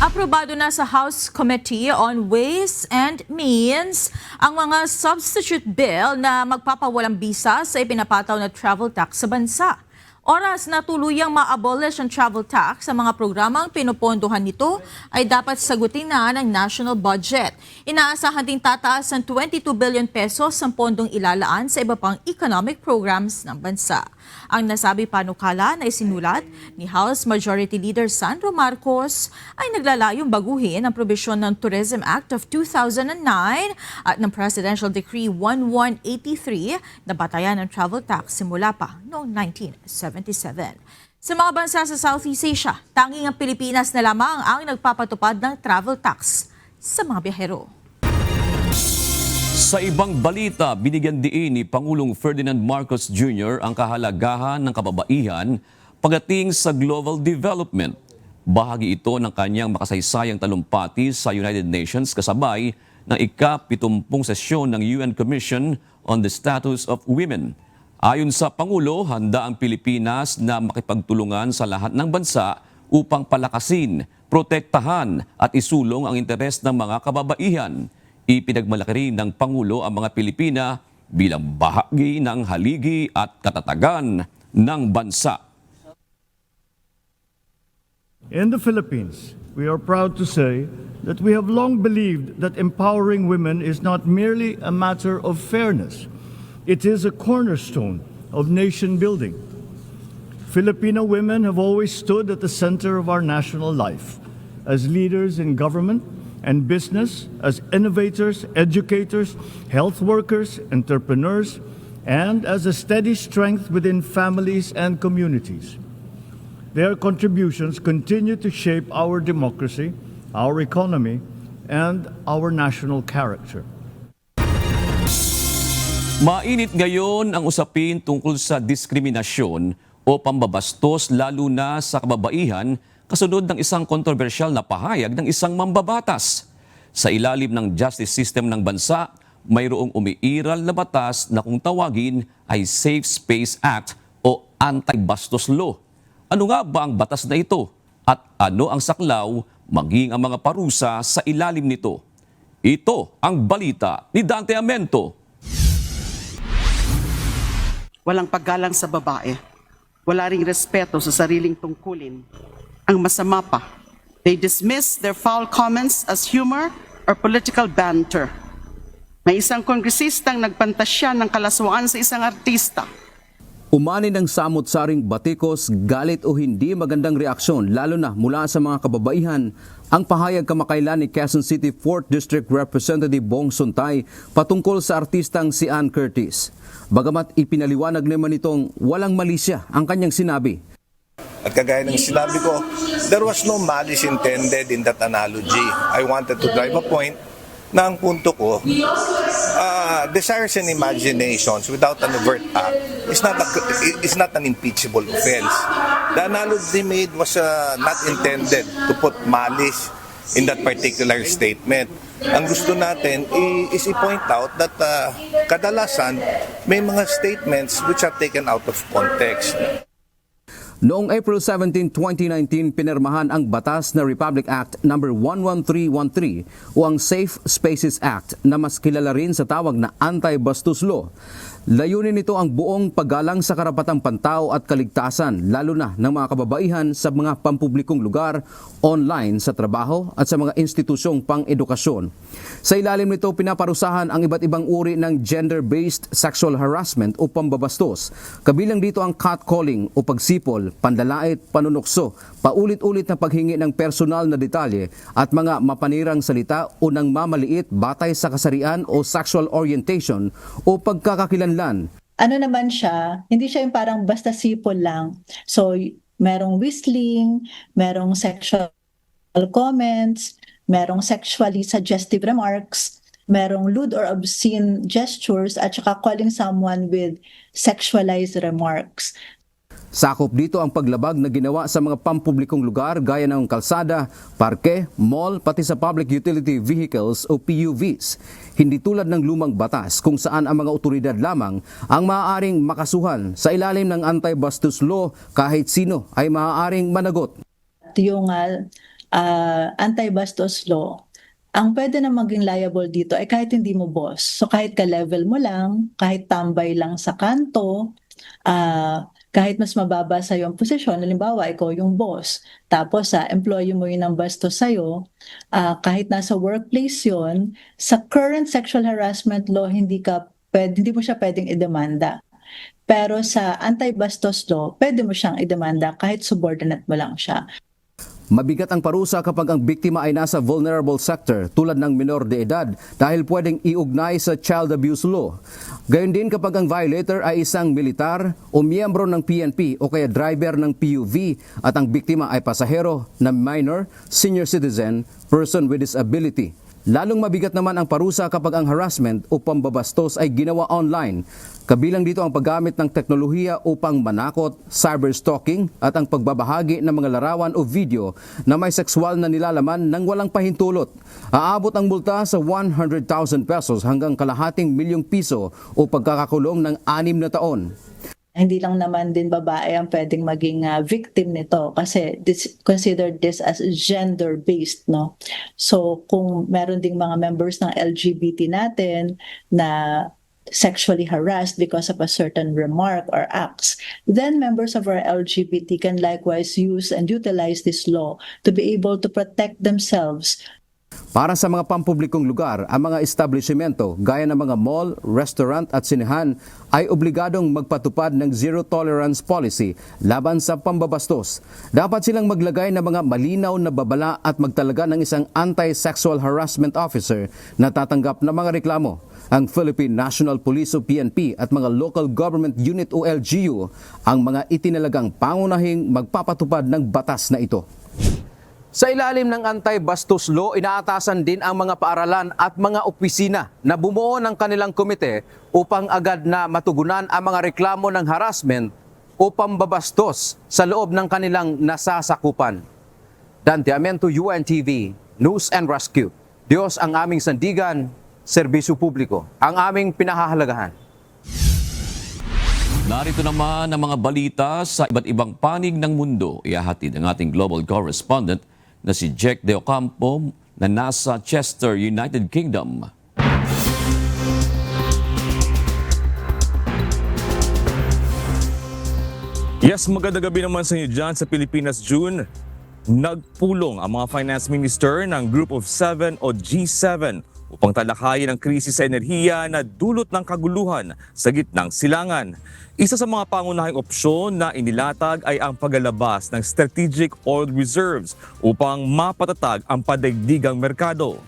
Aprobado na sa House Committee on Ways and Means ang mga substitute bill na magpapawalang bisa sa ipinapataw na travel tax sa bansa. Oras na tuluyang ma-abolish ang travel tax sa mga programang pinupondohan nito ay dapat sagutin na ng national budget. Inaasahan ding tataas ng 22 billion pesos ang pondong ilalaan sa iba pang economic programs ng bansa. Ang nasabi panukala na isinulat ni House Majority Leader Sandro Marcos ay naglalayong baguhin ang probisyon ng Tourism Act of 2009 at ng Presidential Decree 1183 na batayan ng travel tax simula pa noong 1977. Sa mga bansa sa Southeast Asia, tanging ang Pilipinas na lamang ang nagpapatupad ng travel tax sa mga biyahero. Sa ibang balita, binigyan diin ni Pangulong Ferdinand Marcos Jr. ang kahalagahan ng kababaihan pagdating sa global development. Bahagi ito ng kanyang makasaysayang talumpati sa United Nations kasabay ng ika-70 sesyon ng UN Commission on the Status of Women. Ayon sa Pangulo, handa ang Pilipinas na makipagtulungan sa lahat ng bansa upang palakasin, protektahan at isulong ang interes ng mga kababaihan. Ipinagmalaki rin ng Pangulo ang mga Pilipina bilang bahagi ng haligi at katatagan ng bansa. In the Philippines, we are proud to say that we have long believed that empowering women is not merely a matter of fairness. It is a cornerstone of nation building. Filipino women have always stood at the center of our national life as leaders in government and business, as innovators, educators, health workers, entrepreneurs, and as a steady strength within families and communities. Their contributions continue to shape our democracy, our economy, and our national character. Mainit ngayon ang usapin tungkol sa diskriminasyon o pambabastos lalo na sa kababaihan kasunod ng isang kontrobersyal na pahayag ng isang mambabatas. Sa ilalim ng justice system ng bansa, mayroong umiiral na batas na kung tawagin ay Safe Space Act o Anti-Bastos Law. Ano nga ba ang batas na ito? At ano ang saklaw maging ang mga parusa sa ilalim nito? Ito ang balita ni Dante Amento. Walang paggalang sa babae. Wala ring respeto sa sariling tungkulin. Ang masama pa, they dismiss their foul comments as humor or political banter. May isang kongresistang nagpantasya ng kalaswaan sa isang artista. Umani ng samot-saring batikos, galit o hindi magandang reaksyon lalo na mula sa mga kababaihan ang pahayag kamakailan ni Quezon City 4th District Representative Bong Suntay patungkol sa artistang si Ann Curtis. Bagamat ipinaliwanag naman itong walang mali siya ang kanyang sinabi. At kagaya ng sinabi ko, there was no malice intended in that analogy. I wanted to drive a point na ang punto ko, desires and imaginations without an overt act is not an impeachable offense. The analogy made was not intended to put malice in that particular statement. Ang gusto natin is i-point out that kadalasan may mga statements which are taken out of context. Noong April 17, 2019, pinirmahan ang batas na Republic Act No. 11313 o ang Safe Spaces Act na mas kilala rin sa tawag na Anti-Bastos Law. Layunin nito ang buong paggalang sa karapatang pantao at kaligtasan, lalo na ng mga kababaihan sa mga pampublikong lugar, online, sa trabaho at sa mga institusyong pang-edukasyon. Sa ilalim nito, pinaparusahan ang iba't ibang uri ng gender-based sexual harassment o pambabastos. Kabilang dito ang catcalling o pagsipol, panlalait, panunukso, paulit-ulit na paghingi ng personal na detalye at mga mapanirang salita o nang mamaliit batay sa kasarian o sexual orientation o pagkakakilanlan. Ano naman siya, hindi siya yung parang basta sipol lang. So, merong whistling, merong sexual comments, merong sexually suggestive remarks, merong lewd or obscene gestures, at saka calling someone with sexualized remarks. Sakop dito ang paglabag na ginawa sa mga pampublikong lugar gaya ng kalsada, parke, mall, pati sa public utility vehicles o PUVs. Hindi tulad ng lumang batas kung saan ang mga otoridad lamang ang maaaring makasuhan sa ilalim ng Anti-Bastos Law, kahit sino ay maaaring managot. Yung Anti-Bastos Law, ang pwede na maging liable dito ay kahit hindi mo boss. So kahit ka-level mo lang, kahit tambay lang sa kanto, kahit mas mababa sa yung posisyon, halimbawa ikaw yung boss, tapos employee mo yun ang bastos sa'yo, kahit nasa workplace yun, sa current sexual harassment law, hindi mo siya pwedeng idemanda. Pero sa anti-bastos law, pwede mo siyang idemanda kahit subordinate mo lang siya. Mabigat ang parusa kapag ang biktima ay nasa vulnerable sector tulad ng minor de edad dahil pwedeng iugnay sa child abuse law. Gayon din kapag ang violator ay isang militar o miyembro ng PNP o kaya driver ng PUV at ang biktima ay pasahero na minor, senior citizen, person with disability. Lalong mabigat naman ang parusa kapag ang harassment o pambabastos ay ginawa online. Kabilang dito ang paggamit ng teknolohiya upang manakot, cyberstalking at ang pagbabahagi ng mga larawan o video na may sexual na nilalaman ng walang pahintulot. Aabot ang multa sa 100,000 pesos hanggang kalahating milyong piso o pagkakakulong ng 6 na taon. Hindi lang naman din babae ang pwedeng maging victim nito kasi consider this as gender-based, no? So kung meron ding mga members ng LGBT natin na sexually harassed because of a certain remark or acts, then members of our LGBT can likewise use and utilize this law to be able to protect themselves. Para sa mga pampublikong lugar, ang mga establishmento gaya ng mga mall, restaurant at sinehan ay obligadong magpatupad ng zero tolerance policy laban sa pambabastos. Dapat silang maglagay ng mga malinaw na babala at magtalaga ng isang anti-sexual harassment officer na tatanggap ng mga reklamo. Ang Philippine National Police o PNP at mga local government unit o LGU ang mga itinalagang pangunahing magpapatupad ng batas na ito. Sa ilalim ng Anti-Bastos Law, inaatasan din ang mga paaralan at mga opisina na bumuo ng kanilang komite upang agad na matugunan ang mga reklamo ng harassment o pambabastos sa loob ng kanilang nasasakupan. Dante Amento, UNTV, News and Rescue. Diyos ang aming sandigan, serbisyo publiko ang aming pinahahalagahan. Narito naman ang mga balita sa iba't ibang panig ng mundo. Ihahatid ng ating global correspondent na si Jack De Ocampo na nasa Chester, United Kingdom. Yes, magandang gabi naman sa inyo dyan sa Pilipinas, June. Nagpulong ang mga finance minister ng Group of Seven o G7 upang talakayin ang krisis sa enerhiya na dulot ng kaguluhan sa gitnang silangan. Isa sa mga pangunahing opsyon na inilatag ay ang paglalabas ng strategic oil reserves upang mapatatag ang padaigdigang merkado.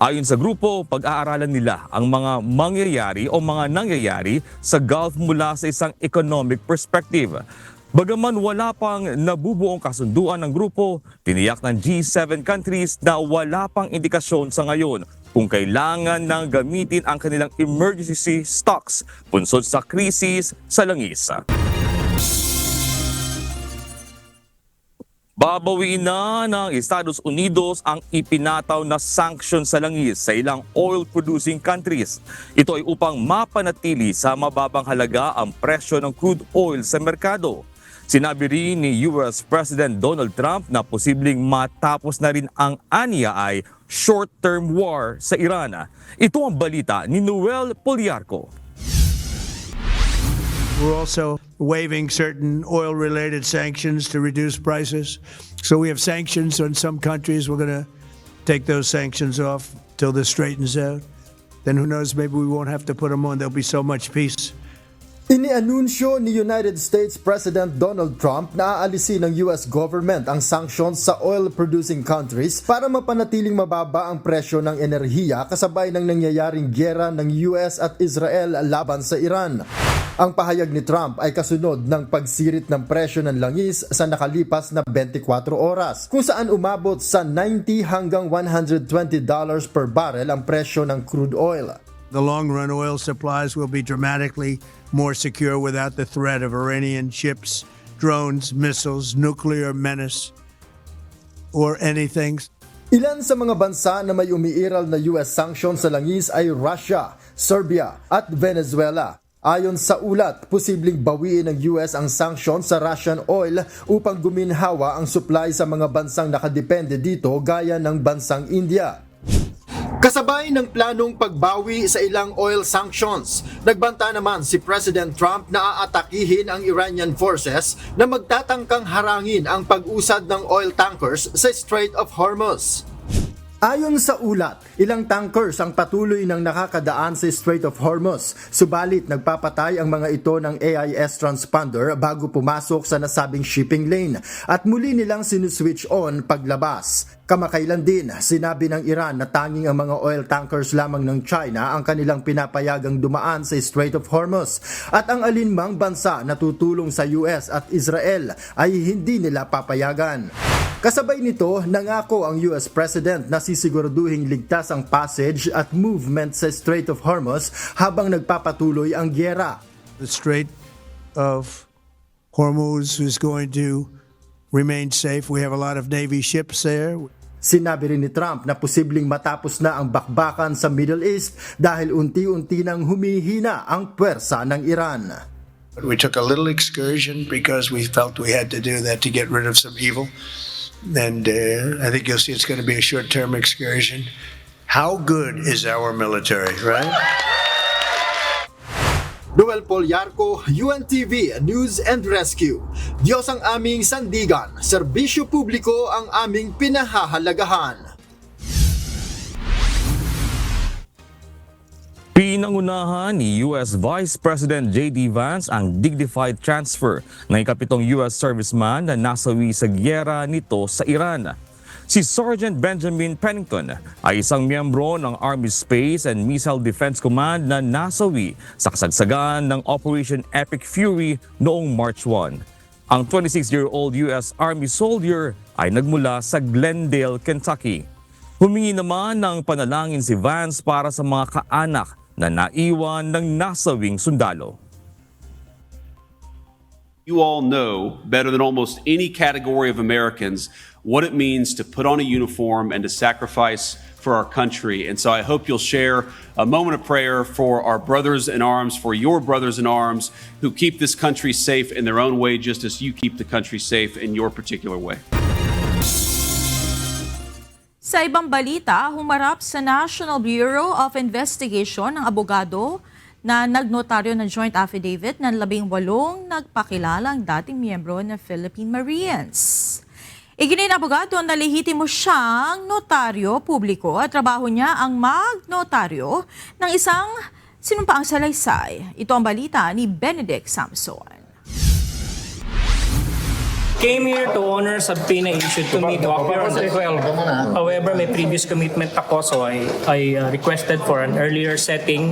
Ayon sa grupo, pag-aaralan nila ang mga mangyayari o mga nangyayari sa Gulf mula sa isang economic perspective. Bagaman wala pang nabubuong kasunduan ng grupo, tiniyak ng G7 countries na wala pang indikasyon sa ngayon kung kailangan nang gamitin ang kanilang emergency stocks bunsod sa krisis sa langis. Babawiin na ng Estados Unidos ang ipinataw na sanction sa langis sa ilang oil-producing countries. Ito ay upang mapanatili sa mababang halaga ang presyo ng crude oil sa merkado. Sinabi rin ni US President Donald Trump na posibleng matapos na rin ang aniya ay short-term war sa Iran. Ito ang balita ni Noel Poliarco. We're also waiving certain oil-related sanctions to reduce prices. So we have sanctions on some countries. We're going to take those sanctions off till this straightens out. Then who knows, maybe we won't have to put them on. There'll be so much peace. Inianunsyo ni United States President Donald Trump na aalisin ng US government ang sanctions sa oil-producing countries para mapanatiling mababa ang presyo ng enerhiya kasabay ng nangyayaring gyera ng US at Israel laban sa Iran. Ang pahayag ni Trump ay kasunod ng pagsirit ng presyo ng langis sa nakalipas na 24 oras, kung saan umabot sa $90 hanggang $120 per barrel ang presyo ng crude oil. The long-run oil supplies will be dramatically more secure without the threat of Iranian ships, drones, missiles, nuclear menace, or anything. Ilan sa mga bansa na may umiiral na US sanctions sa langis ay Russia, Serbia at Venezuela. Ayon sa ulat, posibleng bawiin ng US ang sanctions sa Russian oil upang guminhawa ang supply sa mga bansang nakadepende dito gaya ng bansang India. Kasabay ng planong pagbawi sa ilang oil sanctions, nagbanta naman si President Trump na aatakihin ang Iranian forces na magtatangkang harangin ang pag-usad ng oil tankers sa Strait of Hormuz. Ayon sa ulat, ilang tankers ang patuloy nang nakakadaan sa Strait of Hormuz, subalit nagpapatay ang mga ito ng AIS transponder bago pumasok sa nasabing shipping lane at muli nilang sinuswitch on paglabas. Kamakailan din, sinabi ng Iran na tanging ang mga oil tankers lamang ng China ang kanilang pinapayagang dumaan sa Strait of Hormuz at ang alinmang bansa na tutulong sa US at Israel ay hindi nila papayagan. Kasabay nito, nangako ang US President na sisiguraduhing ligtas ang passage at movement sa Strait of Hormuz habang nagpapatuloy ang gyera. The Strait of Hormuz is going to remain safe. We have a lot of Navy ships there. Sinabi rin ni Trump na posibleng matapos na ang bakbakan sa Middle East dahil unti-unti nang humihina ang puwersa ng Iran. We took a little excursion because we felt we had to do that to get rid of some evil. And I think you'll see it's going to be a short-term excursion. How good is our military, right? Noel Poliarco, UNTV News and Rescue. Diyos ang aming sandigan, serbisyo publiko ang aming pinahahalagahan. Pinangunahan ni US Vice President J.D. Vance ang dignified transfer ng ikapitong US serviceman na nasawi sa gyera nito sa Iran. Si Sergeant Benjamin Pennington ay isang miyembro ng Army Space and Missile Defense Command na nasawi sa kasagsagan ng Operation Epic Fury noong March 1. Ang 26-year-old US Army soldier ay nagmula sa Glendale, Kentucky. Humingi naman ng panalangin si Vance para sa mga kaanak na naiwan ng nasawing sundalo. You all know better than almost any category of Americans what it means to put on a uniform and to sacrifice for our country. And so I hope you'll share a moment of prayer for our brothers in arms, for your brothers in arms who keep this country safe in their own way, just as you keep the country safe in your particular way. Sa ibang balita, humarap sa National Bureau of Investigation ang abogado na nagnotaryo ng joint affidavit ng 18 nagpakilalang dating miyembro ng Philippine Marines. Iginiit ng abogado na lehitimo siyang notaryo publiko at trabaho niya ang magnotaryo ng isang sinumpaang salaysay. Ito ang balita ni Benedict Samson. Came here to honor subpoena issued to me to appear on the 12. However, may previous commitment ako, so I requested for an earlier setting.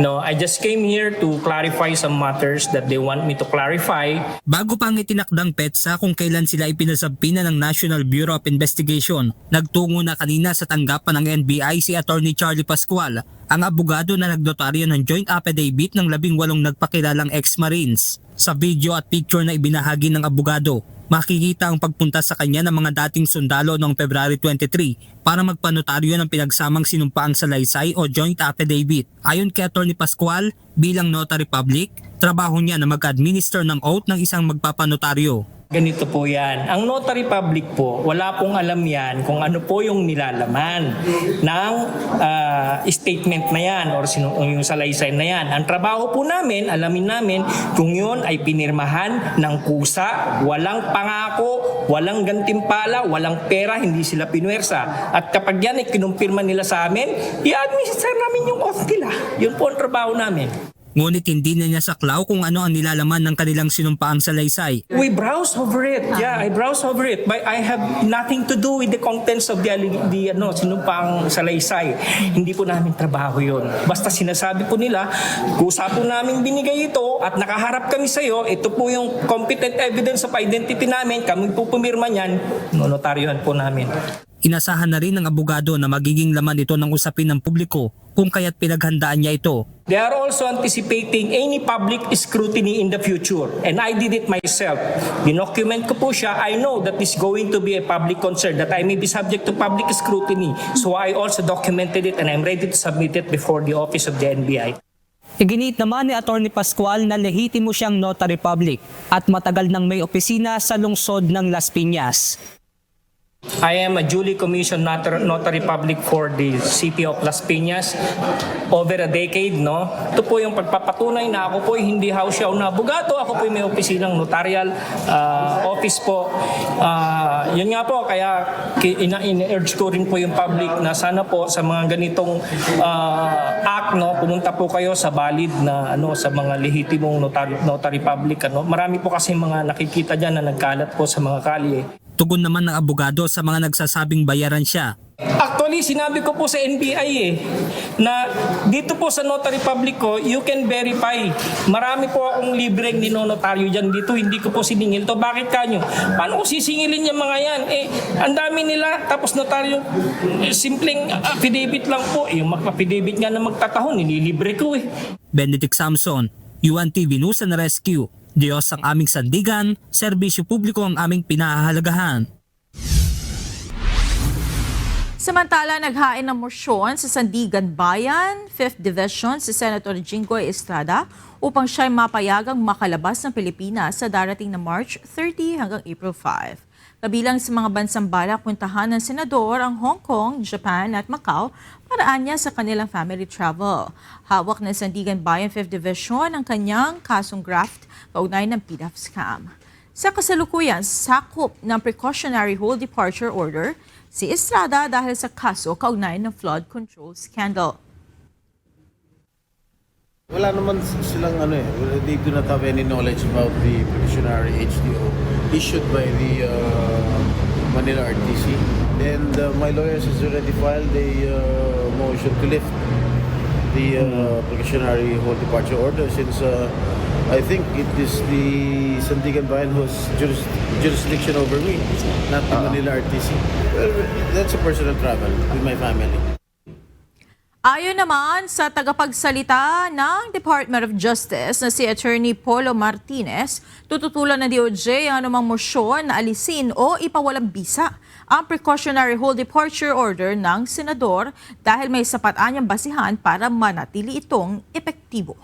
No, I just came here to clarify some matters that they want me to clarify. Bago pang itinakdang petsa kung kailan sila ipinasabpina ng National Bureau of Investigation, nagtungo na kanina sa tanggapan ng NBI si Attorney Charlie Pascual, ang abogado na nagnotaryo ng joint affidavit ng 18 nagpakilalang ex-Marines. Sa video at picture na ibinahagi ng abogado, makikita ang pagpunta sa kanya ng mga dating sundalo noong February 23 para magpanotaryo ng pinagsamang sinumpaang salaysay o joint affidavit. Ayon kay Atty. Pascual, bilang notary public, trabaho niya na mag-administer ng oath ng isang magpapanotaryo. Ganito po yan. Ang notary public po, wala pong alam yan kung ano po yung nilalaman ng statement na yan or yung salaysay na yan. Ang trabaho po namin, alamin namin kung yun ay pinirmahan ng kusa, walang pangako, walang gantimpala, walang pera, hindi sila pinuwersa. At kapag yan ay kinumpirma nila sa amin, i-administer namin yung oath nila. Yun po ang trabaho namin. Ngunit hindi na niya saklaw kung ano ang nilalaman ng kanilang sinumpaang salaysay. We browse over it. Yeah, I browse over it. But I have nothing to do with the contents of the sinumpaang salaysay. Hindi po namin trabaho yun. Basta sinasabi po nila, kusa po namin binigay ito at nakaharap kami sa iyo, ito po yung competent evidence of identity namin, kami po pumirma niyan, notaryohan po namin. Inasahan na rin ng abogado na magiging laman ito ng usapin ng publiko kung kaya't pinaghandaan niya ito. They are also anticipating any public scrutiny in the future. And I did it myself. Dinocument ko po siya. I know that this is going to be a public concern, that I may be subject to public scrutiny. So I also documented it and I'm ready to submit it before the office of the NBI. Iginiit naman ni Atty. Pascual na lehitimo siyang notary public at matagal nang may opisina sa lungsod ng Las Piñas. I am a duly commissioned notary public for the city of Las Piñas over a decade, no? Ito po yung pagpapatunay na ako po hindi hausyaw na abogado, ako po may opisinang notarial office po. Yun nga po, kaya in-urge ko rin po yung public na sana po sa mga ganitong act, no, pumunta po kayo sa valid na sa mga lehitimong notary public. Marami po kasi mga nakikita dyan na nagkalat po sa mga kalye. Tugon naman ng abogado sa mga nagsasabing bayaran siya. Actually, sinabi ko po sa NBI na dito po sa notary public ko, you can verify. Marami po akong libreng ninonotaryo dyan dito, hindi ko po siningil to. Bakit kanyo? Paano ko sisingilin yung mga yan? Ang dami nila, tapos notaryo, simpleng affidavit lang po. Yung affidavit nga na magtatahon, nililibre ko Benedict Samson, UNTV News and Rescue. Diyos ang aming sandigan, serbisyo publiko ang aming pinahahalagahan. Samantala, naghain ng morsyon sa Sandigan Bayan, 5th Division si Senator Jinggoy Estrada upang siya'y mapayagang makalabas ng Pilipinas sa darating na March 30 hanggang April 5. Kabilang sa mga bansang balak puntahan ng senador ang Hong Kong, Japan at Macau paraan niya sa kanilang family travel. Hawak ng Sandigan Bayan 5th Division ang kanyang kasong graft kaugnay ng PDAF scam. Sa kasalukuyan, sakop ng precautionary hold departure order si Estrada dahil sa kaso kaugnay ng flood control scandal. Wala naman silang they do not have any knowledge about the precautionary HDO issued by the Manila RTC. And my lawyers has already filed a motion to lift the precautionary hold departure order since I think it is the Sandigan Bayan who has jurisdiction over me, not the Manila RTC. Well, that's a personal travel with my family. Ayon naman sa tagapagsalita ng Department of Justice na si Attorney Polo Martinez, tututulan ng DOJ ang anumang motion na alisin o ipawalang bisa ang precautionary hold departure order ng senador dahil may sapat anyang basihan para manatili itong epektibo.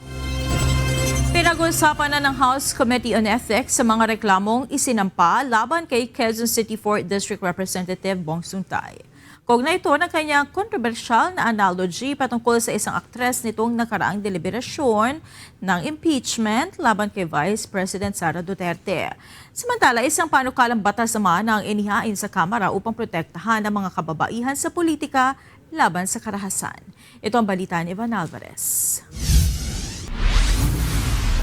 Pinag-usapan na ng House Committee on Ethics sa mga reklamong isinampa laban kay Quezon City 4th District Representative Bong Suntay. Kaugnay ito ng kanyang kontrobersyal na analogy patungkol sa isang aktres nitong nakaraang deliberasyon ng impeachment laban kay Vice President Sara Duterte. Samantala, isang panukalang batas naman ang inihain sa Kamara upang protektahan ang mga kababaihan sa politika laban sa karahasan. Ito ang balita ni Evan Alvarez.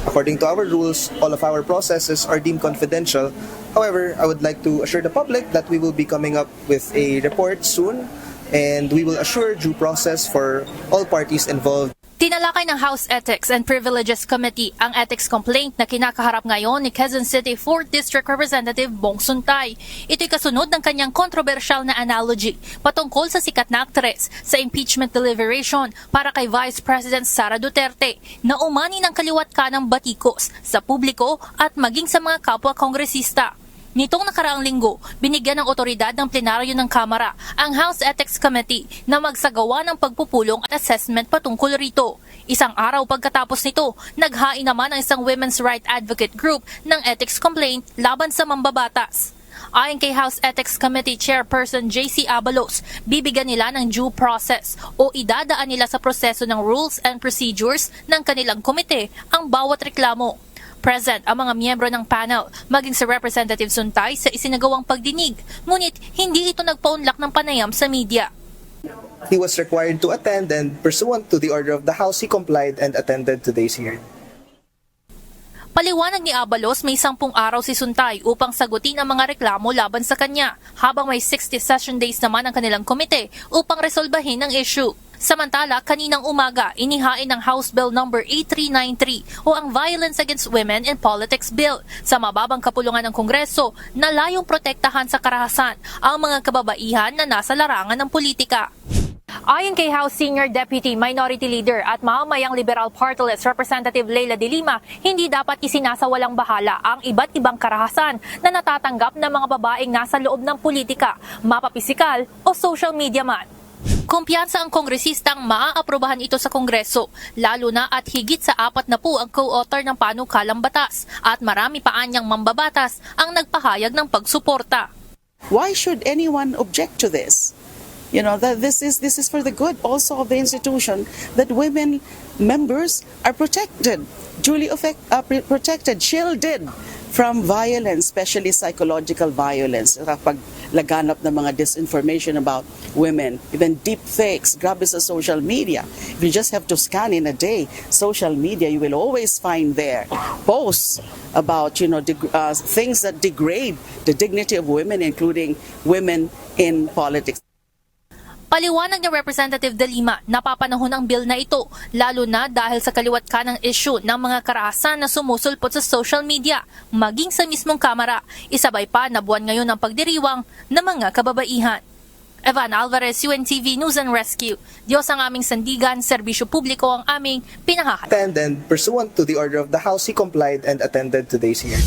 According to our rules, all of our processes are deemed confidential. However, I would like to assure the public that we will be coming up with a report soon and we will assure due process for all parties involved. Tinalakay ng House Ethics and Privileges Committee ang ethics complaint na kinakaharap ngayon ni Quezon City 4th District Representative Bong Suntay. Ito'y kasunod ng kanyang kontrobersyal na analogy patungkol sa sikat na aktres sa impeachment deliberation para kay Vice President Sara Duterte na umani ng kaliwat kanang batikos sa publiko at maging sa mga kapwa kongresista. Nitong nakaraang linggo, binigyan ng otoridad ng plenaryo ng Kamara ang House Ethics Committee na magsagawa ng pagpupulong at assessment patungkol rito. Isang araw pagkatapos nito, naghain naman ang isang women's right advocate group ng ethics complaint laban sa mambabatas. Ayon kay House Ethics Committee Chairperson JC Abalos, bibigyan nila ng due process o idadaan nila sa proseso ng rules and procedures ng kanilang komite ang bawat reklamo. Present ang mga miyembro ng panel, maging si Representative Suntay sa isinagawang pagdinig, ngunit hindi ito nagpaunlak ng panayam sa media. He was required to attend and pursuant to the order of the House, he complied and attended today's hearing. Paliwanag ni Abalos, may 10 araw si Suntay upang sagutin ang mga reklamo laban sa kanya, habang may 60 session days naman ang kanilang komite upang resolbahin ang issue. Samantala, kaninang umaga, inihain ng House Bill No. 8393 o ang Violence Against Women in Politics Bill sa mababang kapulungan ng Kongreso na layong protektahan sa karahasan ang mga kababaihan na nasa larangan ng politika. Ayon kay House Senior Deputy Minority Leader at mamamayang Liberal Party List Representative Leila De Lima, hindi dapat isinasawalang bahala ang iba't ibang karahasan na natatanggap ng mga babaeng nasa loob ng politika, mapapisikal o social media man. Kumpiyansa ang kongresistang maaaprobahan ito sa Kongreso, lalo na at higit sa 40 ang co-author ng panukalang batas at marami pa anyang mambabatas ang nagpahayag ng pagsuporta. Why should anyone object to this? You know, that this is for the good also of the institution, that women members are protected, duly protected, shielded from violence, especially psychological violence. Kapag laganap ng mga disinformation about women, even deep fakes, grabe sa social media. If you just have to scan in a day, social media, you will always find there posts about, things that degrade the dignity of women, including women in politics. Paliwanag ni Representative De Lima, napapanahon ang bill na ito, lalo na dahil sa kaliwat kanang issue ng mga karahasan na sumusulpot sa social media, maging sa mismong Kamara. Isabay pa na buwan ngayon ang pagdiriwang ng mga kababaihan. Evan Alvarez, UNTV News and Rescue. Diyos ang aming sandigan, serbisyo publiko ang aming pinangahalaan. Attend and pursuant to the order of the House, he complied and attended today's hearing.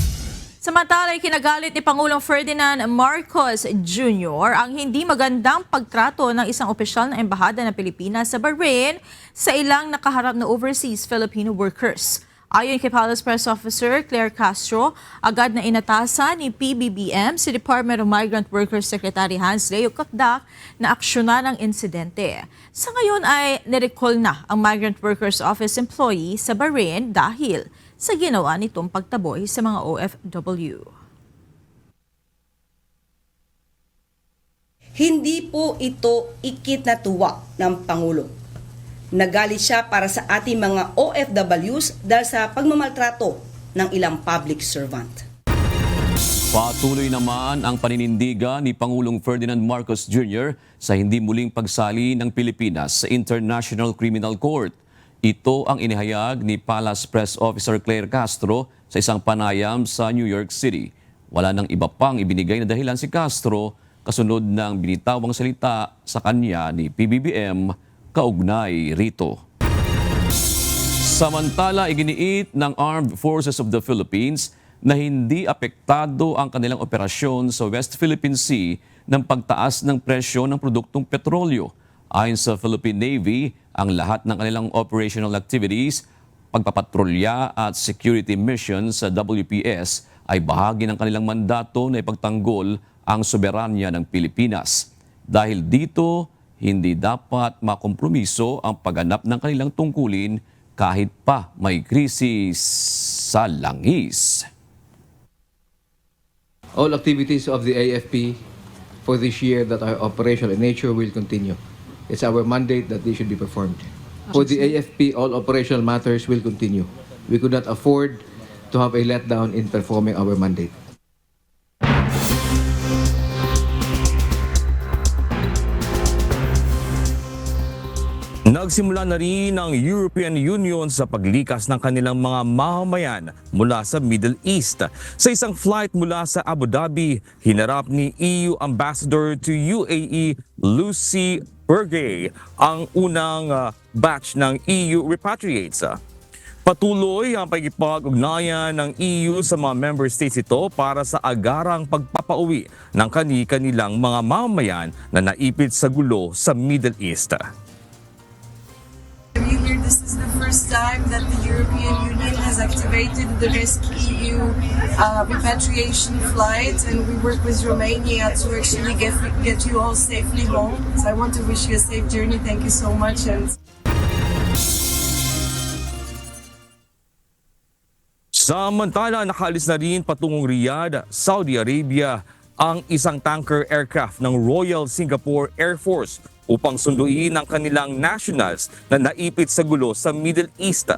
Samantala, kinagalit ni Pangulong Ferdinand Marcos Jr. ang hindi magandang pagtrato ng isang opisyal ng Embahada ng Pilipinas sa Bahrain sa ilang nakaharap na overseas Filipino workers. Ayon kay Palace Press Officer Claire Castro, agad na inatasan ni PBBM si Department of Migrant Workers Secretary Hans Leo Kakdak na aksyonan ang insidente. Sa ngayon ay nirecall na ang Migrant Workers Office employee sa Bahrain dahil sa ginawa nitong pagtaboy sa mga OFW. Hindi po ito ikinatuwa ng Pangulo. Nagalit siya para sa ating mga OFWs dahil sa pagmamaltrato ng ilang public servant. Patuloy naman ang paninindigan ni Pangulong Ferdinand Marcos Jr. sa hindi muling pagsali ng Pilipinas sa International Criminal Court. Ito ang inihayag ni Palace Press Officer Claire Castro sa isang panayam sa New York City. Wala nang iba pang ibinigay na dahilan si Castro kasunod ng binitawang salita sa kanya ni PBBM kaugnay rito. Samantala, iginiit ng Armed Forces of the Philippines na hindi apektado ang kanilang operasyon sa West Philippine Sea ng pagtaas ng presyo ng produktong petrolyo. Ayon sa Philippine Navy, ang lahat ng kanilang operational activities, pagpapatrolya at security mission sa WPS ay bahagi ng kanilang mandato na ipagtanggol ang soberanya ng Pilipinas. Dahil dito, hindi dapat makompromiso ang pagganap ng kanilang tungkulin kahit pa may krisis sa langis. All activities of the AFP for this year that are operational in nature will continue. It's our mandate that they should be performed. For the AFP, all operational matters will continue. We could not afford to have a letdown in performing our mandate. Nagsimula na rin ang European Union sa paglikas ng kanilang mga mamamayan mula sa Middle East. Sa isang flight mula sa Abu Dhabi, hinarap ni EU Ambassador to UAE Lucy Bergey ang unang batch ng EU repatriates. Patuloy ang pagkipag-ugnayan ng EU sa mga member states ito para sa agarang pagpapauwi ng kani-kanilang mga mamamayan na naipit sa gulo sa Middle East. This is the first time that the European Union has activated the rescEU repatriation flight, and we work with Romania to actually get you all safely home. So I want to wish you a safe journey. Thank you so much. Samantala, nakaalis na rin patungong Riyadh, Saudi Arabia, ang isang tanker aircraft ng Royal Singapore Air Force upang sunduin ang kanilang nationals na naipit sa gulo sa Middle East.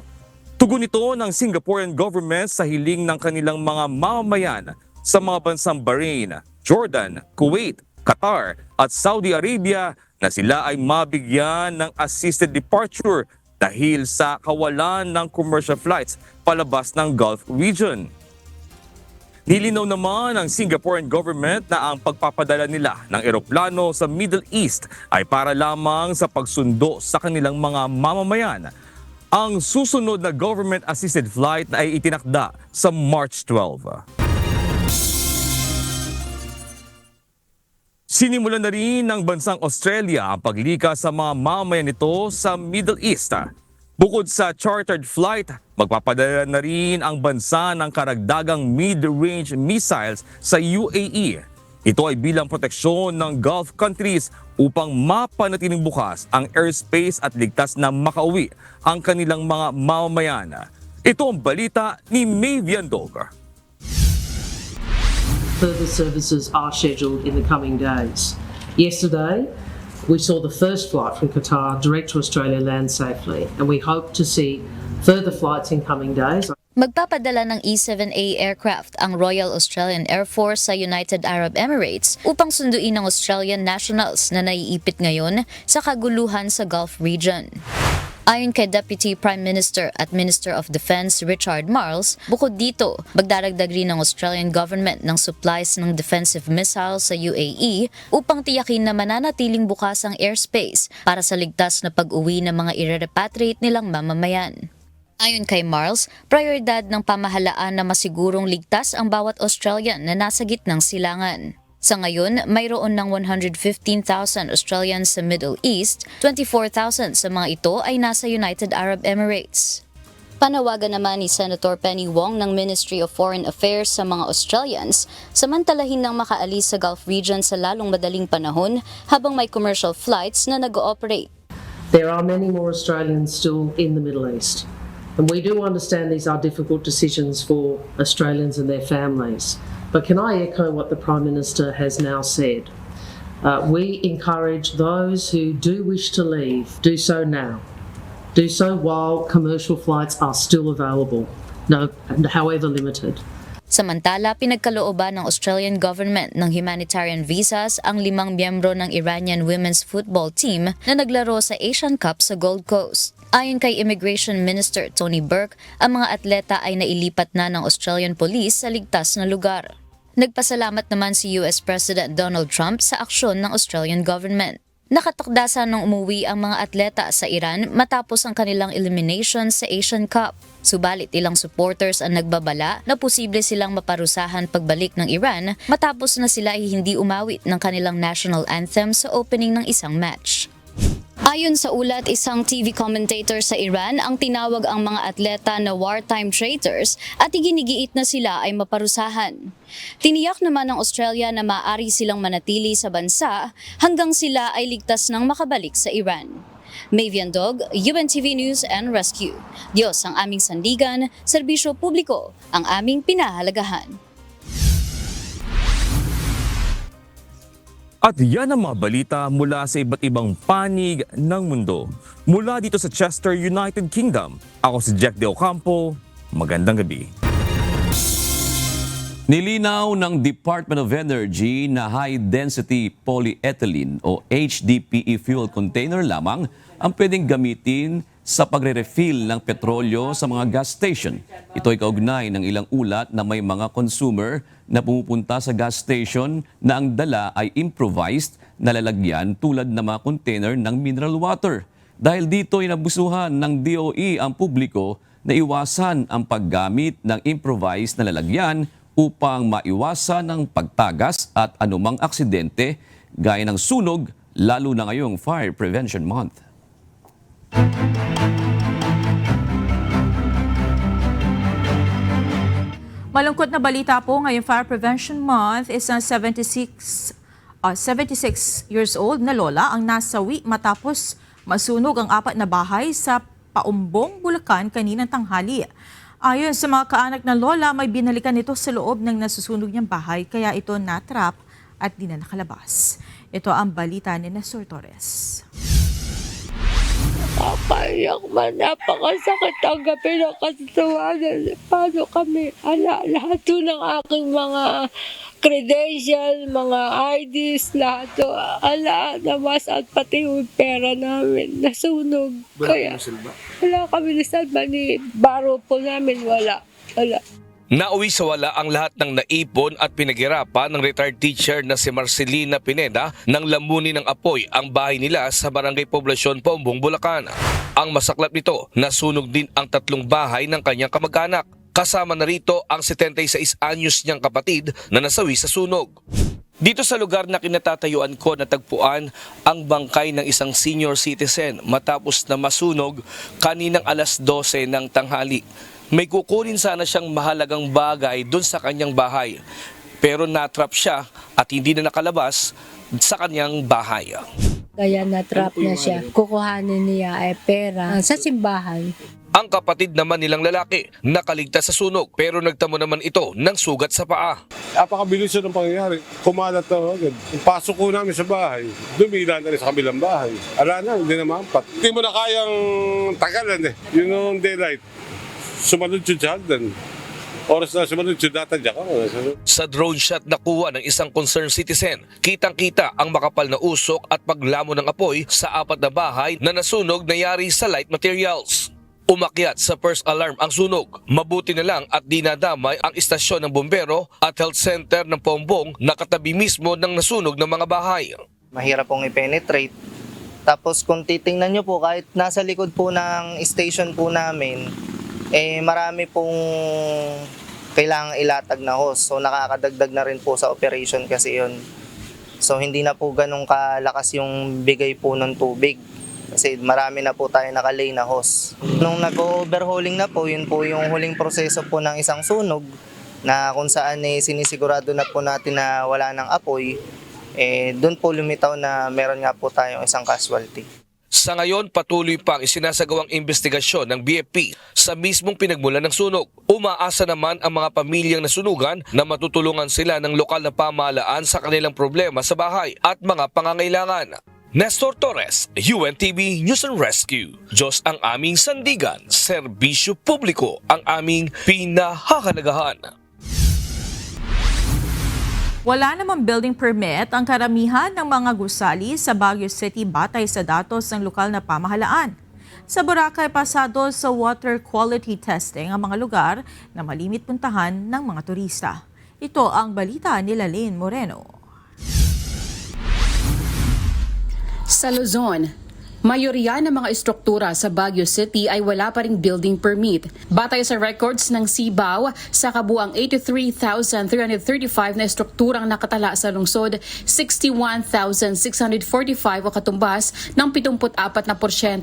Tugon ito ng Singaporean government sa hiling ng kanilang mga mamamayan sa mga bansang Bahrain, Jordan, Kuwait, Qatar at Saudi Arabia na sila ay mabigyan ng assisted departure dahil sa kawalan ng commercial flights palabas ng Gulf region. Nilinaw naman ng Singaporean government na ang pagpapadala nila ng eroplano sa Middle East ay para lamang sa pagsundo sa kanilang mga mamamayan. Ang susunod na government-assisted flight ay itinakda sa March 12. Sinimulan na rin ng bansang Australia ang paglikas sa mga mamamayan nito sa Middle East. Bukod sa chartered flight, magpapadala na rin ang bansa ng karagdagang mid-range missiles sa UAE. Ito ay bilang proteksyon ng Gulf countries upang mapanatiling bukas ang airspace at ligtas na makauwi ang kanilang mga mamamayan. Ito ang balita ni May Viandog. Further services are scheduled in the coming days. Yesterday, we saw the first flight from Qatar direct to Australia land safely, and we hope to see further flights in coming days. Magpapadala ng E-7A aircraft ang Royal Australian Air Force sa United Arab Emirates upang sunduin ang Australian nationals na naiipit ngayon sa kaguluhan sa Gulf region. Ayon kay Deputy Prime Minister at Minister of Defence Richard Marles, bukod dito, magdaragdag rin ng Australian government ng supplies ng defensive missiles sa UAE upang tiyakin na mananatiling bukas ang airspace para sa ligtas na pag-uwi ng mga i-repatriate nilang mamamayan. Ayon kay Marles, prioridad ng pamahalaan na masigurong ligtas ang bawat Australian na nasa gitnang silangan. Sa ngayon, mayroon ng 115,000 Australians sa Middle East, 24,000 sa mga ito ay nasa United Arab Emirates. Panawagan naman ni Senator Penny Wong ng Ministry of Foreign Affairs sa mga Australians, samantalahin ng makaalis sa Gulf region sa lalong madaling panahon habang may commercial flights na nag-ooperate. There are many more Australians still in the Middle East, and we do understand these are difficult decisions for Australians and their families. But can I echo what the Prime Minister has now said? We encourage those who do wish to leave, do so now. Do so while commercial flights are still available, however limited. Samantala, pinagkalooban ng Australian government ng humanitarian visas ang 5 miyembro ng Iranian women's football team na naglaro sa Asian Cup sa Gold Coast. Ayon kay Immigration Minister Tony Burke, ang mga atleta ay nailipat na ng Australian Police sa ligtas na lugar. Nagpasalamat naman si US President Donald Trump sa aksyon ng Australian government. Nakatakda sanang umuwi ang mga atleta sa Iran matapos ang kanilang elimination sa Asian Cup. Subalit ilang supporters ang nagbabala na posible silang maparusahan pagbalik ng Iran matapos na sila ay hindi umawit ng kanilang national anthem sa opening ng isang match. Ayon sa ulat, isang TV commentator sa Iran ang tinawag ang mga atleta na wartime traitors at iginigiit na sila ay maparusahan. Tiniyak naman ng Australia na maaari silang manatili sa bansa hanggang sila ay ligtas nang makabalik sa Iran. Mavian Dog, UNTV News and Rescue. Diyos ang aming sandigan, serbisyo publiko ang aming pinahalagahan. At yan ang mga balita mula sa iba't ibang panig ng mundo. Mula dito sa Chester, United Kingdom, ako si Jack De Ocampo. Magandang gabi. Nilinaw ng Department of Energy na high-density polyethylene o HDPE fuel container lamang ang pwedeng gamitin sa pagre-refill ng petrolyo sa mga gas station. Ito ay kaugnay ng ilang ulat na may mga consumer na pumupunta sa gas station na ang dala ay improvised na lalagyan tulad ng mga container ng mineral water. Dahil dito ay nabusuhan ng DOE ang publiko na iwasan ang paggamit ng improvised na lalagyan upang maiwasan ang pagtagas at anumang aksidente gaya ng sunog, lalo na ngayong Fire Prevention Month. Malungkot na balita po ngayong Fire Prevention Month, isang 76 years old na lola ang nasawi matapos masunog ang 4 na bahay sa Paumbong, Bulacan kaninang tanghali. Ayon sa mga kaanak ng lola, may binalikan ito sa loob ng nasusunog niyang bahay kaya ito natrap at di na nakalabas. Ito ang balita ni Nestor Torres. Kapayak man, napakasakit tanggapin ang katotohanan. Paano kami? Lahat ng aking mga credential, mga IDs, lahat namas at pati yung pera namin nasunog. Kaya wala kami nasalba ni baro po namin, wala. Nauwi sa wala ang lahat ng naipon at pinaghirapan ng retired teacher na si Marcelina Pineda nang lamunin ng apoy ang bahay nila sa Barangay Poblasyon, Paumbong, Bulacan. Ang masaklap nito, nasunog din ang 3 bahay ng kanyang kamag-anak. Kasama na rito ang 76 anyos niyang kapatid na nasawi sa sunog. Dito sa lugar na kinatatayuan ko natagpuan ang bangkay ng isang senior citizen matapos na masunog kaninang alas 12 ng tanghali. May kukunin sana siyang mahalagang bagay doon sa kanyang bahay. Pero natrap siya at hindi na nakalabas sa kanyang bahay. Kaya natrap na siya. Kukuhanin niya ay pera sa simbahan. Ang kapatid naman nilang lalaki nakaligtas sa sunog pero nagtamo naman ito ng sugat sa paa. Napakabilis ng pangyayari. Kumalat na agad. Pasok ko namin sa bahay, dumila na rin sa kabilang bahay. Ala na, hindi na maampat. Hindi mo na kayang tagalan Yun yung daylight. Sumunod siya dyan. Oras na sumunod siya natadya ka. Sa drone shot na kuha ng isang concerned citizen, kitang-kita ang makapal na usok at paglamo ng apoy sa 4 na bahay na nasunog na yari sa light materials. Umakyat sa first alarm ang sunog. Mabuti na lang at dinadamay ang istasyon ng bombero at health center ng Paumbong na katabi mismo ng nasunog ng mga bahay. Mahirap pong i-penetrate. Tapos kung titingnan nyo po, kahit nasa likod po ng station po namin, marami pong kailangang ilatag na hose. So nakakadagdag na rin po sa operation kasi yun. So hindi na po ganun kalakas yung bigay po ng tubig. Kasi marami na po tayo nakalay na hose. Nung nag-overhauling na po, yun po yung huling proseso po ng isang sunog na kung saan sinisigurado na po natin na wala ng apoy. Doon po lumitaw na meron nga po tayong isang casualty. Sa ngayon, patuloy pang isinasagawang investigasyon ng BFP sa mismong pinagmulan ng sunog. Umaasa naman ang mga pamilyang nasunugan na matutulungan sila ng lokal na pamahalaan sa kanilang problema sa bahay at mga pangangailangan. Nestor Torres, UNTV News and Rescue. Diyos ang aming sandigan, serbisyo publiko ang aming pinahahalagahan. Wala namang building permit ang karamihan ng mga gusali sa Baguio City batay sa datos ng lokal na pamahalaan. Sa Boracay, pasado sa water quality testing ang mga lugar na malimit puntahan ng mga turista. Ito ang balita ni Lalaine Moreno. Sa Luzon, mayorya ng mga estruktura sa Baguio City ay wala pa ring building permit. Batay sa records ng CBAW, sa kabuang 83,335 na estrukturang nakatala sa lungsod, 61,645 o katumbas ng 74%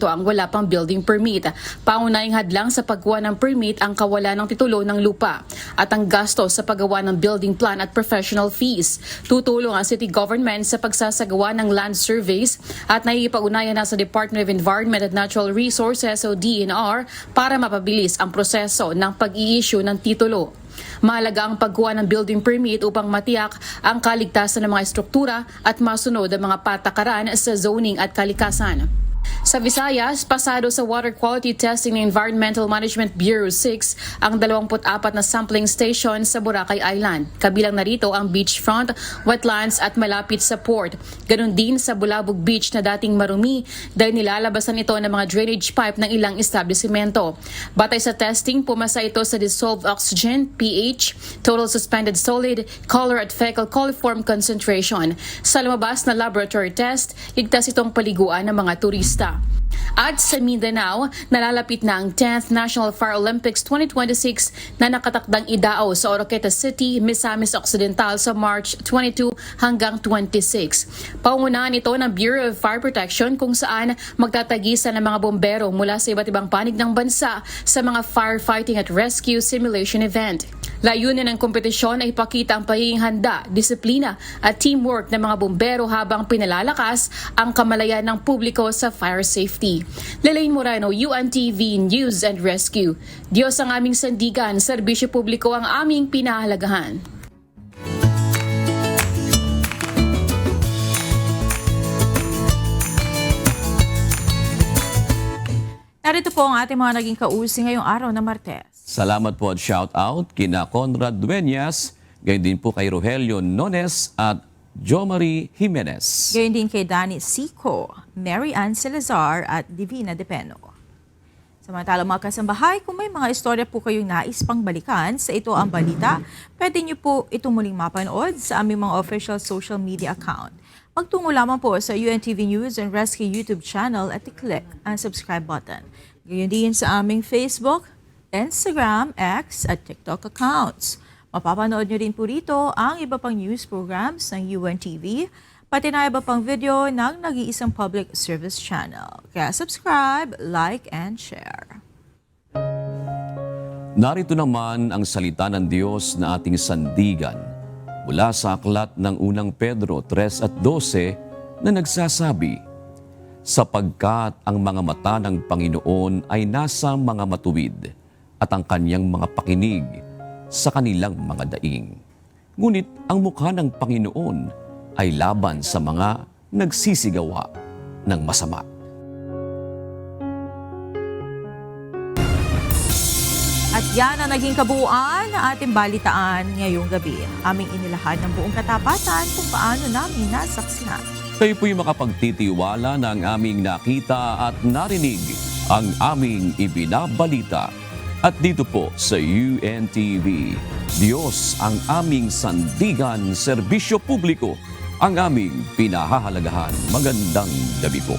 ang wala pang building permit. Paunahing hadlang sa paggawa ng permit ang kawalan ng titulo ng lupa at ang gasto sa paggawa ng building plan at professional fees. Tutulong ang city government sa pagsasagawa ng land surveys at naipag-unayan na sa Department of Environment and Natural Resources o DENR para mapabilis ang proseso ng pag-i-issue ng titulo. Mahalaga ang pagkuha ng building permit upang matiyak ang kaligtasan ng mga estruktura at masunod ang mga patakaran sa zoning at kalikasan. Sa Visayas, pasado sa Water Quality Testing ng Environmental Management Bureau 6 ang 24 na sampling station sa Boracay Island. Kabilang narito ang beachfront, wetlands at malapit sa port. Ganon din sa Bulabog Beach na dating marumi dahil nilalabasan ito ng mga drainage pipe ng ilang establishmento. Batay sa testing, pumasa ito sa dissolved oxygen, pH, total suspended solid, color at fecal coliform concentration. Sa lumabas na laboratory test, ligtas itong paliguan ng mga turista. At sa Mindanao, nalalapit na ang 10th National Fire Olympics 2026 na nakatakdang idao sa Oroqueta City, Misamis Occidental sa March 22 hanggang 26. Pangunahan ito ng Bureau of Fire Protection kung saan magtatagisan ng mga bombero mula sa iba't ibang panig ng bansa sa mga firefighting at rescue simulation event. Layunin ng kompetisyon ay ipakita ang pagiging handa, disiplina at teamwork ng mga bombero habang pinalalakas ang kamalayan ng publiko sa fire safety. Lelaine Moreno, UNTV News and Rescue. Diyos ang aming sandigan, serbisyo publiko ang aming pinahalagahan. Narito po ang ating mga naging kausi ngayong araw na Martes. Salamat po at shout out kina Conrad Dueñas, gayon din po kay Rogelio Nones at Jomari Jimenez. Gayon din kay Danny Sico, Mary Ann Salazar at Divina Depeno. Samantala mga kasambahay, kung may mga istorya po kayong nais pang balikan sa Ito Ang Balita, pwede niyo po itong muling mapanood sa aming mga official social media account. Magtungo lamang po sa UNTV News and Rescue YouTube channel at i-click ang subscribe button. Gayon din sa aming Facebook, Instagram, X at TikTok accounts. Mapapanood nyo rin po rito ang iba pang news programs ng UNTV, pati na iba pang video ng nag-iisang public service channel. Kaya subscribe, like, and share. Narito naman ang salita ng Diyos na ating sandigan mula sa aklat ng unang Pedro 3 at 12 na nagsasabi, sapagkat ang mga mata ng Panginoon ay nasa mga matuwid at ang kanyang mga pakinig sa kanilang mga daing. Ngunit ang mukha ng Panginoon ay laban sa mga nagsisigawa ng masama. At yan ang naging kabuuan ng ating balitaan ngayong gabi. Aming inilahad ng buong katapatan kung paano namin nasaksihan. Kayo po'y makapagtitiwala na ang aming nakita at narinig ang aming ibinabalita. At dito po sa UNTV, Diyos ang aming sandigan, serbisyo publiko, ang aming pinahahalagahan. Magandang gabi po.